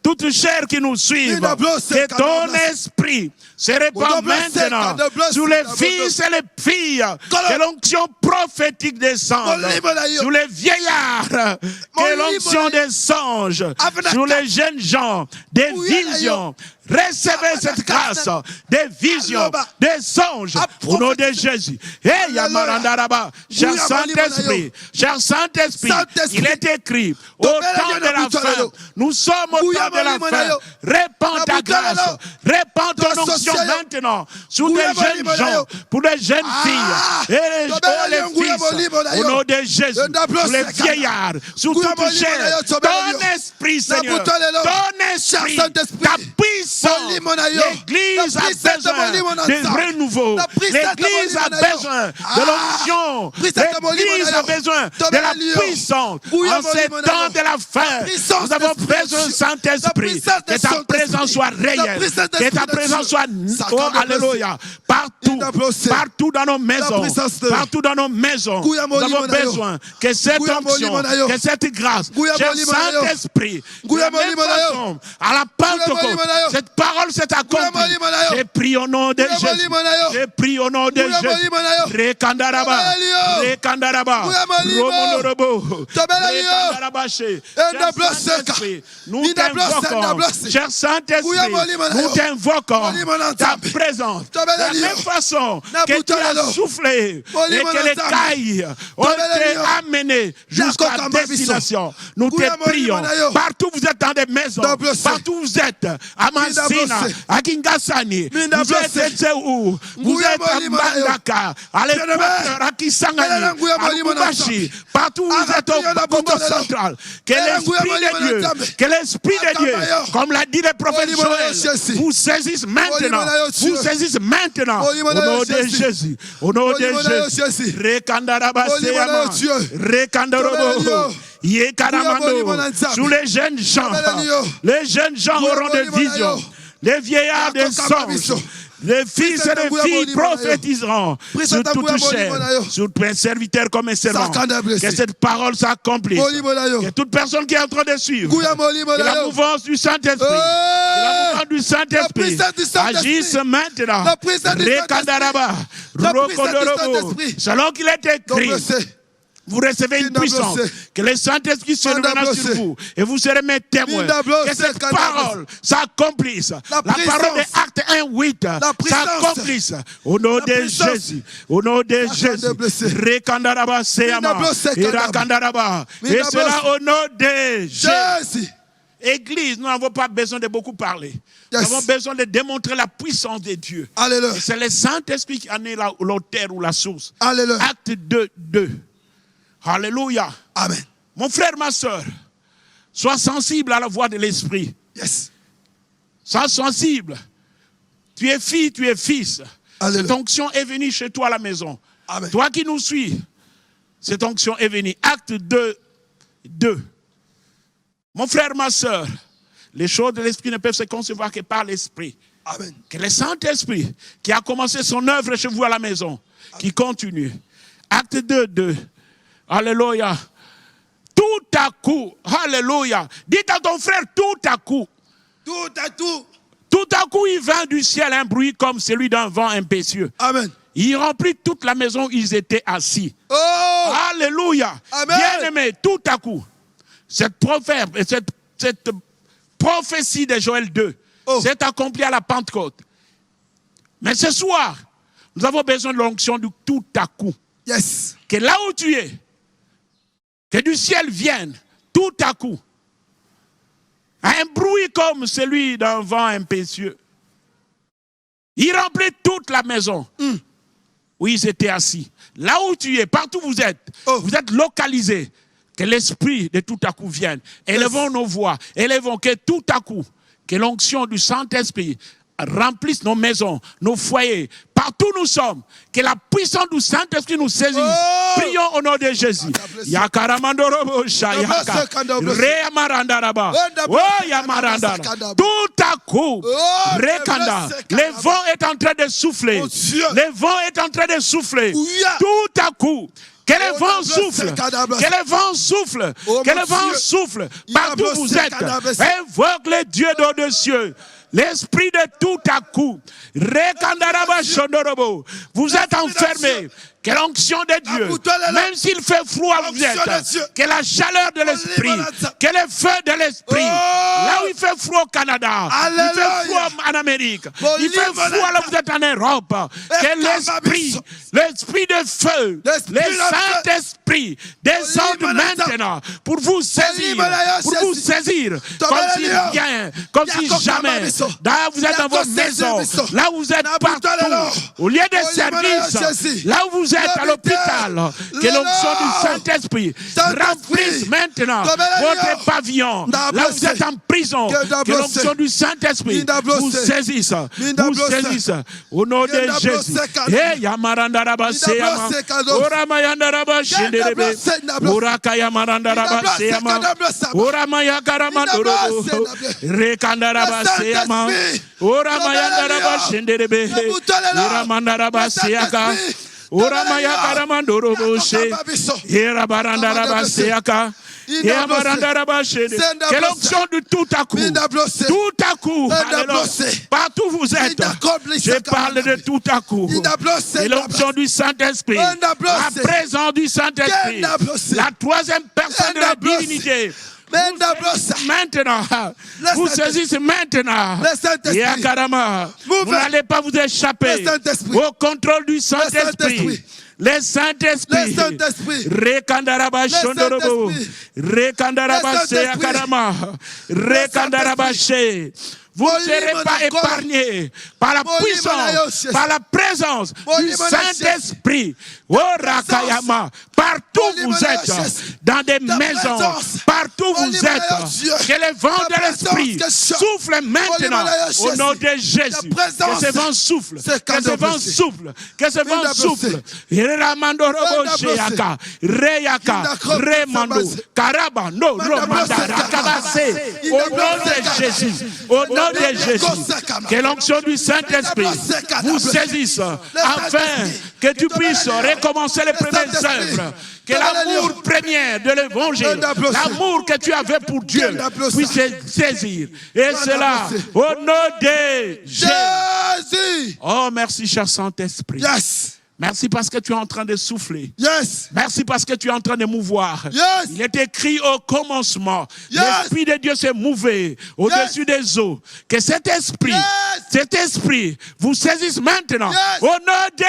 toute chair qui nous suit, que ton esprit se répand maintenant sur les fils et les filles, que l'onction prophétique descende, sur les vieillards, que l'onction des songes, sur les jeunes gens, des visions. Recevez cette grâce, des visions, des songes, au nom de Jésus. Hey, Yamarandaraba, cher Saint-Esprit, il est écrit, au temps de la fin, nous sommes au temps de la fin, répands ta grâce, répands ton onction maintenant, sur des jeunes gens, pour les jeunes filles, et les fils, au nom de Jésus, sur les vieillards, sur toute chair, ton esprit, Seigneur, ton esprit, ta puissance. L'église a besoin de renouveau. L'église a besoin de l'onction. L'église a besoin de la puissance. En ces temps de la fin, nous avons besoin du Saint-Esprit. Que ta présence soit réelle. Que ta présence soit, oh, alléluia, partout dans nos maisons. Partout dans nos maisons. Nous avons besoin que cette onction, que cette grâce, cher Saint-Esprit, de la même façon, à la Pentecôte, cette parole s'est accomplie. Je prie au nom de Jésus. Je prie au nom de Jésus. Rekandaraba. Rekandaraba. Romondorobo. Rekandarabaché. Cher Saint-Esprit, nous t'invoquons. Cher Saint-Esprit, nous t'invoquons ta présence. De la même façon que tu as soufflé et que les cailles ont été amenées jusqu'à destination. Nous te prions. Partout vous êtes dans des maisons. Partout vous êtes. À Mansina, à Kingasani, vous êtes où? Vous êtes à Mbandaka, à l'Équateur, à Kisangani, à Lubumbashi, partout où vous êtes au Congo central. Que l'Esprit de Dieu, comme l'a dit le prophète Joël, vous saisisse maintenant. Vous saisisse maintenant. Au nom de Jésus. Au nom de Jésus. Rekandaraba Seyama. Rekandarobo. Sous les jeunes gens auront des visions. Les vieillards des songes. Les fils et les filles prophétiseront sur toute chair, sur mes serviteurs comme mes servants. Que cette parole s'accomplisse. Que toute personne qui est en train de suivre, que la mouvance du Saint-Esprit, agisse maintenant. Selon qu'il est écrit, vous recevez une puissance, que le Saint-Esprit se lèvera sur vous et vous serez mes témoins. Que cette parole s'accomplisse. La parole de Actes 1:8 s'accomplisse. Au nom de Jésus. Au nom de Jésus. Rekandaraba Seyama. Et cela au nom de Jésus. Église, nous n'avons pas besoin de beaucoup parler. Nous avons besoin de démontrer la puissance de Dieu. C'est le Saint-Esprit qui en est l'auteur ou la source. Acte 2:2. Alléluia. Amen. Mon frère, ma soeur, sois sensible à la voix de l'Esprit. Yes. Sois sensible. Tu es fille, tu es fils. Alléluia. Cette onction est venue chez toi à la maison. Amen. Toi qui nous suis, cette onction est venue. Acte 2:2. Mon frère, ma soeur, les choses de l'Esprit ne peuvent se concevoir que par l'Esprit. Amen. Que le Saint-Esprit qui a commencé son œuvre chez vous à la maison, qui continue. Acte 2:2. Alléluia. Tout à coup, alléluia. Dites à ton frère, tout à coup. Tout à coup, il vint du ciel un bruit comme celui d'un vent impétueux. Amen. Il remplit toute la maison où ils étaient assis. Oh! Alléluia. Bien-aimé, tout à coup, cette prophétie de Joël 2 s'est accomplie à la Pentecôte. Mais ce soir, nous avons besoin de l'onction du tout à coup. Yes. Que là où tu es, que du ciel vienne, tout à coup, un bruit comme celui d'un vent impétueux. Il remplit toute la maison où ils étaient assis. Là où tu es, partout où vous êtes localisés. Que l'esprit de tout à coup vienne. Élevons nos voix, élevons que tout à coup, que l'onction du Saint-Esprit remplisse nos maisons, nos foyers, partout où nous sommes, que la puissance du Saint-Esprit nous saisisse. Prions au nom de Jésus. Tout à coup, le vent est en train de souffler. Le vent est en train de souffler. Tout à coup. Que le vent souffle, que le vent souffle, que le vent souffle. Partout où vous êtes, invoque le Dieu des cieux. L'esprit de tout à coup, vous êtes enfermés. Que l'onction de Dieu, même s'il fait froid, vous êtes, que la chaleur de l'esprit, que le feu de l'esprit, là où il fait froid au Canada, il fait froid en Amérique, il fait froid là où vous êtes en Europe, que l'esprit de feu, le Saint-Esprit descende maintenant pour vous saisir, comme s'il vient, comme si jamais, là où vous êtes dans votre maison, là où vous êtes partout, au lieu de service, là où vous êtes à l'hôpital, que l'onction du Saint-Esprit remplisse maintenant votre pavillon. Là où vous êtes en prison, que l'onction du Saint-Esprit vous saisisse. Au nom de Jésus. Et Yamarandaraba Seyama. Oramayandaraba Shenderebe. Orakayamandaraba Seyama. Oramayakaramandorobo. Rekandaraba Seyama. Oramayandaraba Shenderebe. Oramandaraba Seyaka. Oramaya karamandoroboshe. Era barandaraba Seyaka. Que l'onction de tout à coup, partout où vous êtes, je parle de tout à coup, et l'onction du Saint-Esprit, la présence du Saint-Esprit, la troisième personne de la divinité. Maintenant, vous saisissez maintenant. Vous n'allez pas vous échapper au contrôle du Saint-Esprit. Le Saint-Esprit, Rekandaraba Shondorobo, Rekandaraba Seyakarama, Rekandaraba She. Vous ne serez pas épargnés par la puissance, par la présence du Saint-Esprit. Oh Rakayama, partout vous êtes, dans des maisons, partout vous êtes, que le vent de l'esprit souffle maintenant au nom de Jésus. Que ce vent souffle, que ce vent souffle, que ce vent souffle. Reyaka, Remando, Karaba, no, Romanda, Rakabase, au nom de Jésus, au nom de Jésus, que l'onction du Saint-Esprit vous saisisse afin que tu puisses recommencer les premières œuvres. Que l'amour premier de l'évangile, l'amour que tu avais pour Dieu, puisse saisir. Et cela, au nom de Jésus. Oh, merci, cher Saint-Esprit. Yes. Merci parce que tu es en train de souffler. Yes. Merci parce que tu es en train de mouvoir. Yes. Il est écrit au commencement. Yes. L'Esprit de Dieu s'est mouvé au-dessus des eaux. Que cet esprit vous saisisse maintenant. Au nom de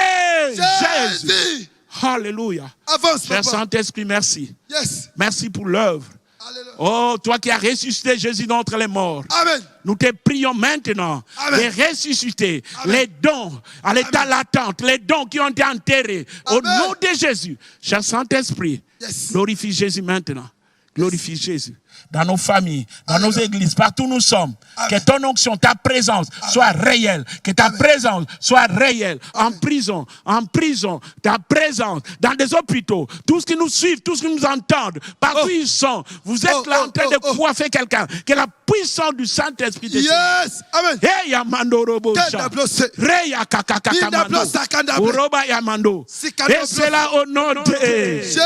Jésus. Alléluia. Avance, Cher papa. Saint-Esprit, merci. Yes. Merci pour l'œuvre. Alléluia. Oh, toi qui as ressuscité Jésus d'entre les morts. Amen. Nous te prions maintenant de ressusciter les dons à l'état latente, les dons qui ont été enterrés. Au nom de Jésus, cher Saint-Esprit, glorifie Jésus maintenant. Glorifie Jésus. Dans nos familles, dans nos églises, partout où nous sommes. Que ton onction, ta présence soit réelle. Que ta présence soit réelle. En prison, ta présence, dans des hôpitaux. Tous qui nous suivent, tous qui nous entendent, partout où ils sont. Vous êtes là en train de coiffer quelqu'un. Que la puissance du Saint-Esprit te Yes. Amen. Hey, Yamando Robo. Reya Kakakakamando. Uroba Yamando. Et c'est là au nom de Jésus.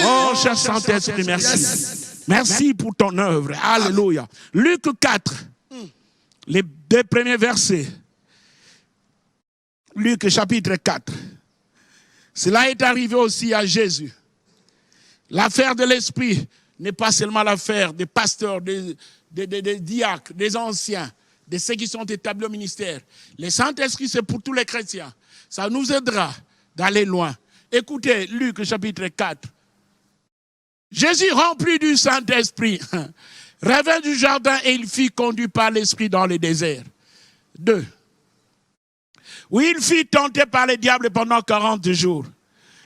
Oh, cher Saint-Esprit, merci. Yes. Merci pour ton œuvre. Alléluia. Luc 4, les 2 premiers versets. Luc chapitre 4. Cela est arrivé aussi à Jésus. L'affaire de l'esprit n'est pas seulement l'affaire des pasteurs, des diacres, des anciens, de ceux qui sont établis au ministère. Le Saint-Esprit, c'est pour tous les chrétiens. Ça nous aidera d'aller loin. Écoutez, Luc chapitre 4. Jésus, rempli du Saint-Esprit, revint du jardin et il fut conduit par l'Esprit dans le désert. 2. Où il fut tenté par le diable pendant 40 jours.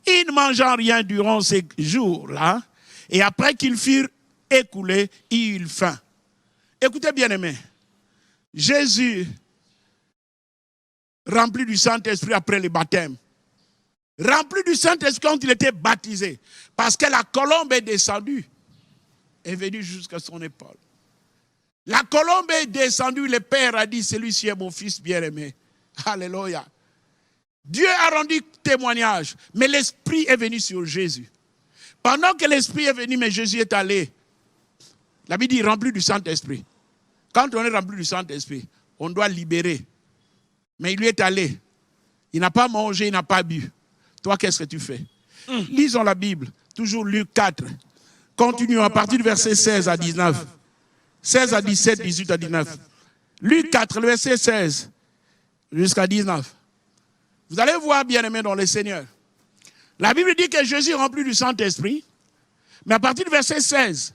Il ne mangea rien durant ces jours-là. Et après qu'ils furent écoulés, il eut faim. Écoutez bien aimés. Jésus, rempli du Saint-Esprit après le baptême, rempli du Saint-Esprit quand il était baptisé. Parce que la colombe est descendue, est venue jusqu'à son épaule. La colombe est descendue, le Père a dit, celui-ci est mon fils bien-aimé. Alléluia. Dieu a rendu témoignage, mais l'Esprit est venu sur Jésus. Pendant que l'Esprit est venu, mais Jésus est allé. La Bible dit rempli du Saint-Esprit. Quand on est rempli du Saint-Esprit, on doit libérer. Mais il lui est allé. Il n'a pas mangé, il n'a pas bu. Toi, qu'est-ce que tu fais? Lisons la Bible, toujours Luc 4. Continuons à partir du verset 16 à 19. 16 à 17, 18 à 19. Luc 4, le verset 16 jusqu'à 19. Vous allez voir, bien-aimés dans le Seigneur. La Bible dit que Jésus est rempli du Saint-Esprit. Mais à partir du verset 16,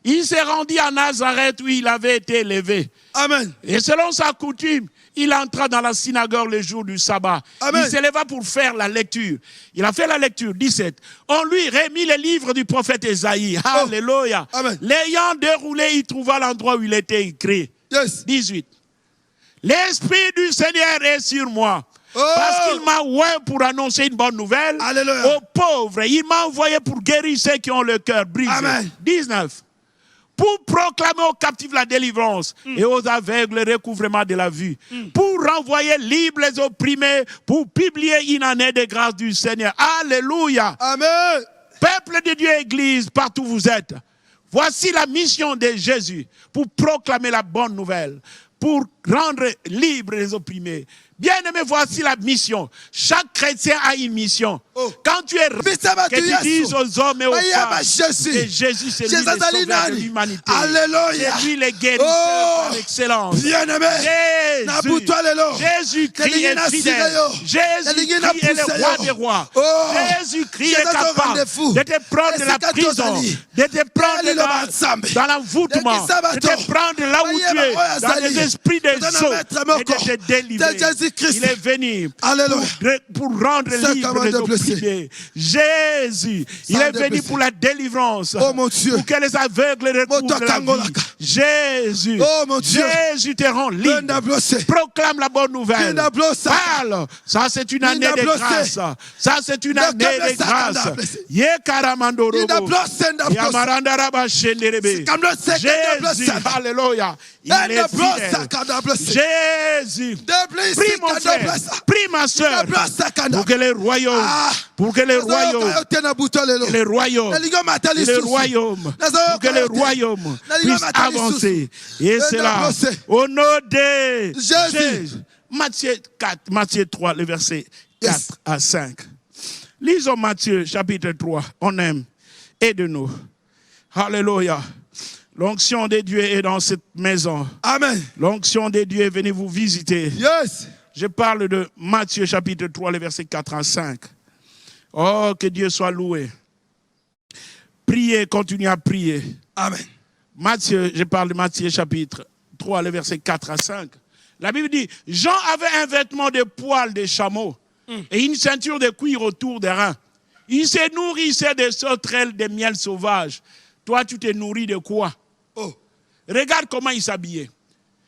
il s'est rendu à Nazareth où il avait été élevé. Amen. Et selon sa coutume, il entra dans la synagogue le jour du sabbat. Amen. Il s'éleva pour faire la lecture. Il a fait la lecture, 17. On lui remit les livres du prophète Ésaïe. Oh. Alléluia. Amen. L'ayant déroulé, il trouva l'endroit où il était écrit. Yes. 18. L'Esprit du Seigneur est sur moi. Oh. Parce qu'il m'a envoyé pour annoncer une bonne nouvelle. Alléluia. Aux pauvres. Il m'a envoyé pour guérir ceux qui ont le cœur brisé. Amen. 19. Pour proclamer aux captifs la délivrance et aux aveugles le recouvrement de la vue. Pour renvoyer libres les opprimés, pour publier une année de grâce du Seigneur. Alléluia. Amen. Peuple de Dieu, Église, partout où vous êtes. Voici la mission de Jésus pour proclamer la bonne nouvelle, pour rendre libres les opprimés. Bien-aimé, voici la mission. Chaque chrétien a une mission. Oh. Quand tu es que tu dises aux hommes et aux femmes que Jésus, c'est lui le sauveur de l'humanité. Alléluia. C'est lui le guérisseur par excellence. Bien-aimé, Jésus-Christ est fidèle. Jésus-Christ est le roi des rois. Oh. Jésus-Christ est capable de te prendre de la prison, de te prendre dans l'envoûtement, de te prendre là où tu es, dans les esprits des eaux, et de te délivrer. Jésus-Christ. Il est venu pour rendre libre les opprimés. Jésus, il est venu pour la délivrance. Oh mon Dieu. Pour que les aveugles recouvrent la vie. Jésus, oh mon Dieu. Jésus te rend libre. Proclame la bonne nouvelle. Parle. Ça c'est une année de grâce. Ça c'est une année de grâce. Jésus, alléluia. Il est fidèle. Jésus, prie mon frère, prie ma soeur, pour que les royaumes, pour que les royaumes, pour que les royaumes puissent avancer. Et c'est là, au nom de Jésus. Matthieu 3, le verset 4 à 5. Lisons Matthieu chapitre 3, on aime, aide-nous. Alléluia. L'onction de Dieu est dans cette maison. Amen. L'onction de Dieu est venue vous visiter. Yes. Je parle de Matthieu chapitre 3, les versets 4 à 5. Oh, que Dieu soit loué. Priez, continuez à prier. Amen. Matthieu, je parle de Matthieu chapitre 3, les versets 4 à 5. La Bible dit, Jean avait un vêtement de poil de chameau et une ceinture de cuir autour des reins. Il se nourrissait de sauterelles de miel sauvage. Toi, tu te nourris de quoi? Oh. Regarde comment il s'habillait.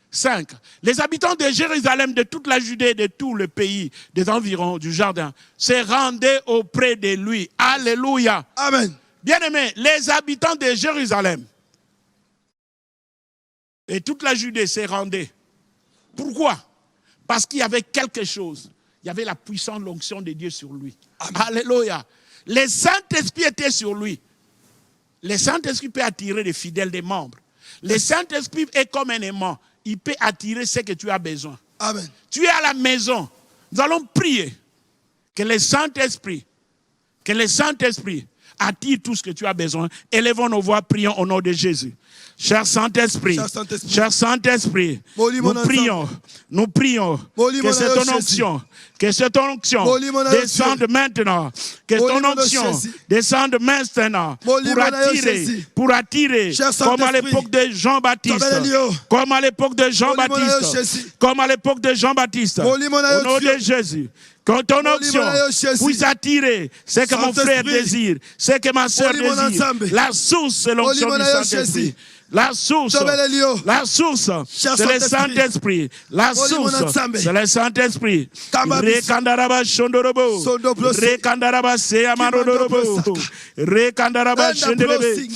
5. Les habitants de Jérusalem, de toute la Judée, de tout le pays, des environs du jardin, se rendaient auprès de lui. Alléluia. Amen. Bien-aimés, les habitants de Jérusalem et toute la Judée se rendaient. Pourquoi? Parce qu'il y avait quelque chose. Il y avait la puissante l'onction de Dieu sur lui. Amen. Alléluia. Le Saint-Esprit était sur lui. Le Saint-Esprit peut attirer des fidèles, des membres. Le Saint-Esprit est comme un aimant. Il peut attirer ce que tu as besoin. Amen. Tu es à la maison. Nous allons prier que le Saint-Esprit attire tout ce que tu as besoin. Élevons nos voix, prions au nom de Jésus. Cher Saint-Esprit, nous prions que cette onction descende maintenant, que ton onction descende maintenant pour attirer, comme à l'époque de Jean-Baptiste, comme à l'époque de Jean-Baptiste, au nom de Jésus. Que ton onction puisse attirer ce que mon frère désire, ce que ma soeur désire. La source, c'est l'onction du Saint-Esprit. La source, c'est le Saint-Esprit. La source, c'est le Saint-Esprit. Rekandaraba shondorobo, rekandaraba seyamarorobo, rekandaraba shendelebe,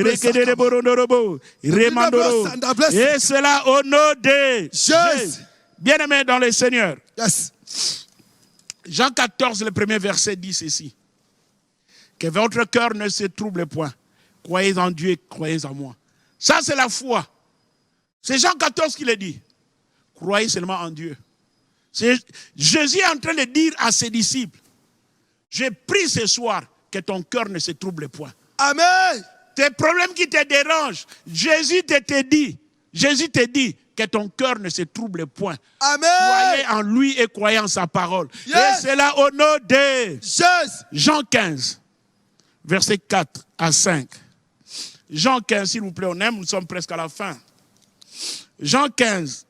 rekedeborodorobo, remandoro. Et cela au nom de Jésus. Bien-aimés dans le Seigneur. Yes. Jean 14, le premier verset dit ceci. Que votre cœur ne se trouble point. Croyez en Dieu et croyez en moi. Ça, c'est la foi. C'est Jean 14 qui le dit. Croyez seulement en Dieu. Jésus est en train de dire à ses disciples, je prie ce soir que ton cœur ne se trouble point. Amen. Tes problèmes qui te dérangent, Jésus te dit que ton cœur ne se trouble point. Amen. Croyez en lui et croyez en sa parole. Yes. Et c'est là au nom de Jean 15, versets 4 à 5. Jean 15, s'il vous plaît, on aime, nous sommes presque à la fin. Jean 15,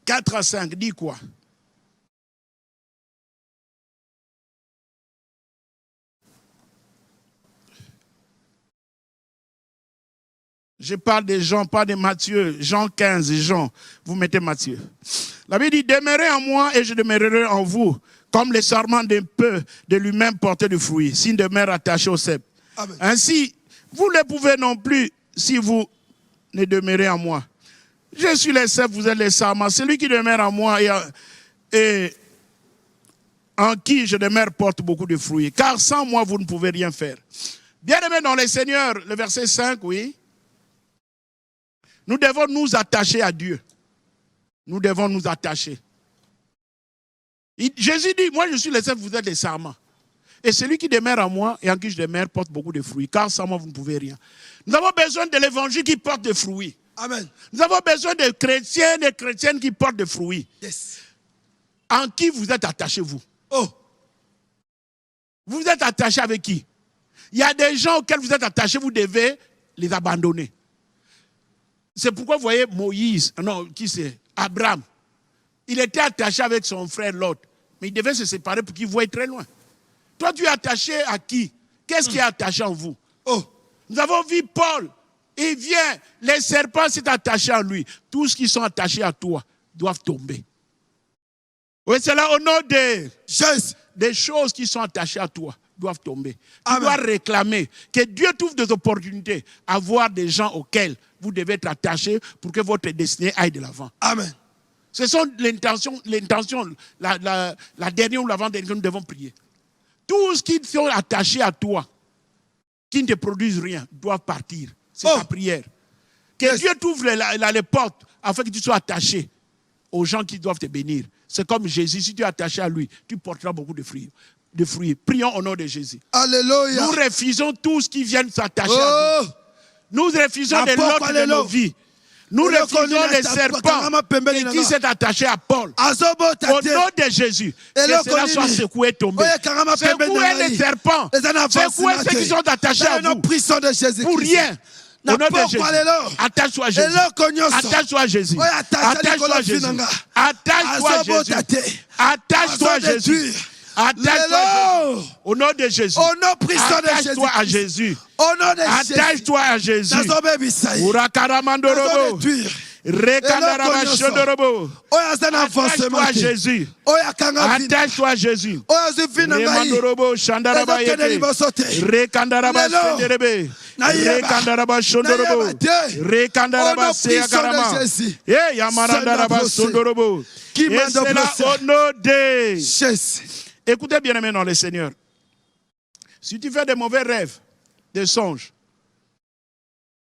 4 à 5, dit quoi? Je parle de Jean, pas de Matthieu. Jean 15, Jean. Vous mettez Matthieu. La Bible dit, demeurez en moi et je demeurerai en vous, comme le sarment d'un peu de lui-même porté du fruit, s'il demeure attaché au cep. Amen. Ainsi, vous ne pouvez non plus si vous ne demeurez en moi. Je suis le cep, vous êtes les sarments. Celui qui demeure en moi et en qui je demeure porte beaucoup de fruits. Car sans moi, vous ne pouvez rien faire. Bien-aimés dans le Seigneur, le verset 5, oui. Nous devons nous attacher à Dieu. Nous devons nous attacher. Jésus dit, moi je suis le cep, vous êtes les sarments. Et celui qui demeure en moi et en qui je demeure porte beaucoup de fruits. Car sans moi, vous ne pouvez rien. Nous avons besoin de l'évangile qui porte des fruits. Amen. Nous avons besoin de chrétiens et de chrétiennes qui portent des fruits. Yes. En qui vous êtes attachés, vous? Oh. Vous êtes attachés avec qui? Il y a des gens auxquels vous êtes attachés, vous devez les abandonner. C'est pourquoi vous voyez Moïse, non, qui c'est? Abraham. Il était attaché avec son frère Lot. Mais il devait se séparer pour qu'il voie très loin. Toi, tu es attaché à qui? Qu'est-ce qui est attaché en vous? Oh. Nous avons vu Paul. Il vient. Les serpents sont attachés à lui. Tous ceux qui sont attachés à toi doivent tomber. Oui, c'est là au nom des choses qui sont attachées à toi doivent tomber. Tu dois réclamer que Dieu trouve des opportunités à voir des gens auxquels vous devez être attachés pour que votre destinée aille de l'avant. Amen. Ce sont l'intention, la dernière ou l'avant-dernière que nous devons prier. Tous ceux qui sont attachés à toi, qui ne te produisent rien, doivent partir. C'est ta prière. Que Dieu t'ouvre les portes afin que tu sois attaché aux gens qui doivent te bénir. C'est comme Jésus, si tu es attaché à lui, tu porteras beaucoup de fruits. Prions au nom de Jésus. Alléluia. Nous refusons tous qui viennent s'attacher à nous. Nous refusons de l'autre de nos vies. Nous refusons les serpents qui s'est attaché à Paul. Au nom de Jésus, que cela soit secoué et tombé. Secouez les serpents. Secouez ceux qui sont attachés à vous. Pour rien. Au nom de Jésus. Attache-toi à Jésus. Attache-toi à Jésus. Attache-toi à Jésus. Attache-toi à Jésus. Attache-toi à Jésus. Attache-toi au nom de Jésus. Attache-toi à Jésus. Attache-toi à Jésus. Urakaramandorobo. Rekandarabashodorobo. Attache-toi à Jésus. Attache-toi à Jésus. Remandorobo Shandarabayete. Rekandarabashenderebe. Rekandarabashondorobo. Rekandarabasheakarama. Eh Yamarandarabasondorobo. Et c'est là au nom de Jésus. Écoutez bien aimé dans le Seigneur. Si tu fais des mauvais rêves, des songes,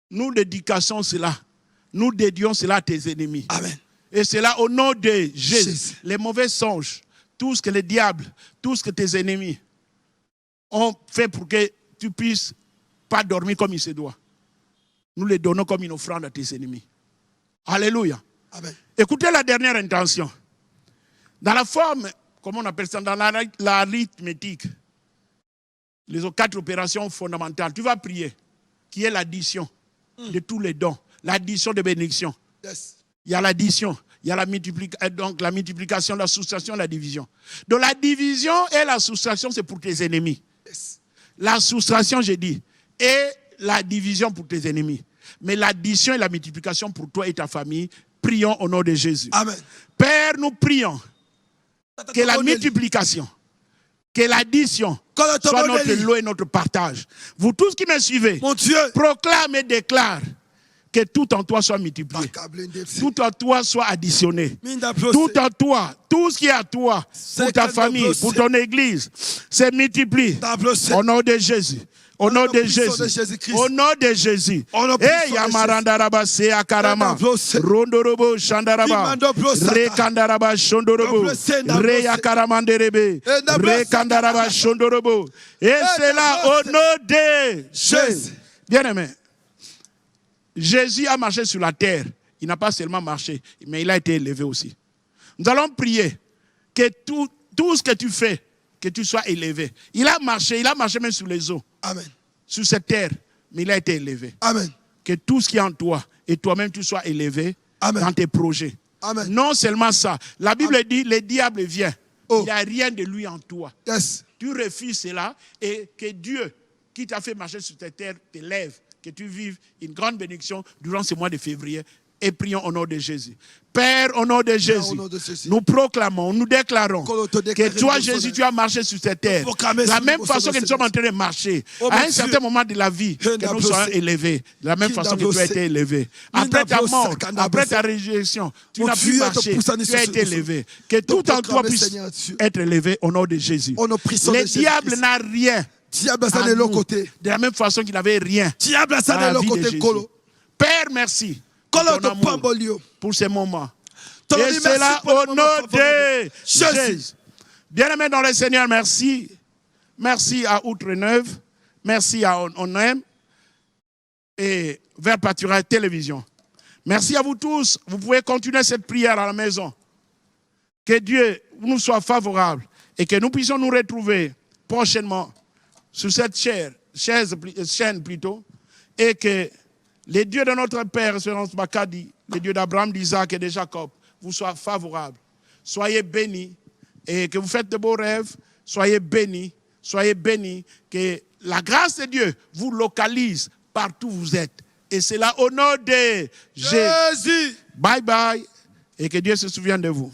nous dédicassons cela. Nous dédions cela à tes ennemis. Amen. Et c'est là au nom de Jésus. Les mauvais songes, tout ce que les diables, tout ce que tes ennemis ont fait pour que tu puisses pas dormir comme il se doit. Nous les donnons comme une offrande à tes ennemis. Alléluia. Amen. Écoutez la dernière intention. Dans la forme, comment on appelle ça, dans l'arithmétique, les 4 opérations fondamentales, tu vas prier, qui est l'addition de tous les dons, l'addition de bénédictions. Yes. Il y a l'addition, il y a la multiplication, la soustraction, la division. Donc la division et la soustraction, c'est pour tes ennemis. Yes. La soustraction, j'ai dit, et la division pour tes ennemis. Mais l'addition et la multiplication pour toi et ta famille, prions au nom de Jésus. Amen. Père, nous prions que la multiplication, que l'addition soit notre lot et notre partage. Vous tous qui me suivez, mon Dieu, proclame et déclare que tout en toi soit multiplié. Tout en toi soit additionné. Tout en toi, tout ce qui est à toi, pour ta famille, pour ton église, c'est multiplié. Au nom de Jésus. Au nom de Jésus. Au nom de Jésus. Eh Yamarandaraba se akarama. Rondorobo Shandaraba. Rekandaraba Shondorobo. Reyakaramanderebe. Rekandaraba Shondorobo. Et c'est là au nom de Jésus. Bien aimé. Jésus a marché sur la terre. Il n'a pas seulement marché, mais il a été élevé aussi. Nous allons prier que tout ce que tu fais, que tu sois élevé. Il a marché même sur les eaux. Amen. Sur cette terre, mais il a été élevé. Amen. Que tout ce qui est en toi et toi-même tu sois élevé. Amen. Dans tes projets. Amen. Non seulement ça. La Bible dit, le diable vient. Il n'y a rien de lui en toi. Yes. Tu refuses cela et que Dieu, qui t'a fait marcher sur cette terre, t'élève. Que tu vives une grande bénédiction durant ce mois de février. Et prions au nom de Jésus. Père, au nom de Jésus, nous proclamons, nous déclarons que toi, Jésus, tu as marché sur cette terre. De la même façon que nous sommes en train de marcher, à un certain moment de la vie, que nous soyons élevés. De la même façon que tu as été élevé. Après ta mort, après ta résurrection, tu n'as plus marché, tu as été élevé. Que tout en toi puisse être élevé au nom de Jésus. Le diable n'a rien. De la même façon qu'il n'avait rien. Dans la vie de Jésus. Père, merci. Pour ces moments. Et c'est là au nom de Jésus. Bien-aimés dans le Seigneur, merci. Merci à Outre-Neuve. Merci à Onem et Vers Pâturage Télévision. Merci à vous tous. Vous pouvez continuer cette prière à la maison. Que Dieu nous soit favorable et que nous puissions nous retrouver prochainement sur cette chaîne plutôt, et que les dieux de notre Père, Espérance Bakadi, les dieux d'Abraham, d'Isaac et de Jacob, vous soient favorables. soyez bénis et que vous faites de beaux rêves. Soyez bénis, que la grâce de Dieu vous localise partout où vous êtes. Et c'est là au nom de Jésus. Bye bye et que Dieu se souvienne de vous.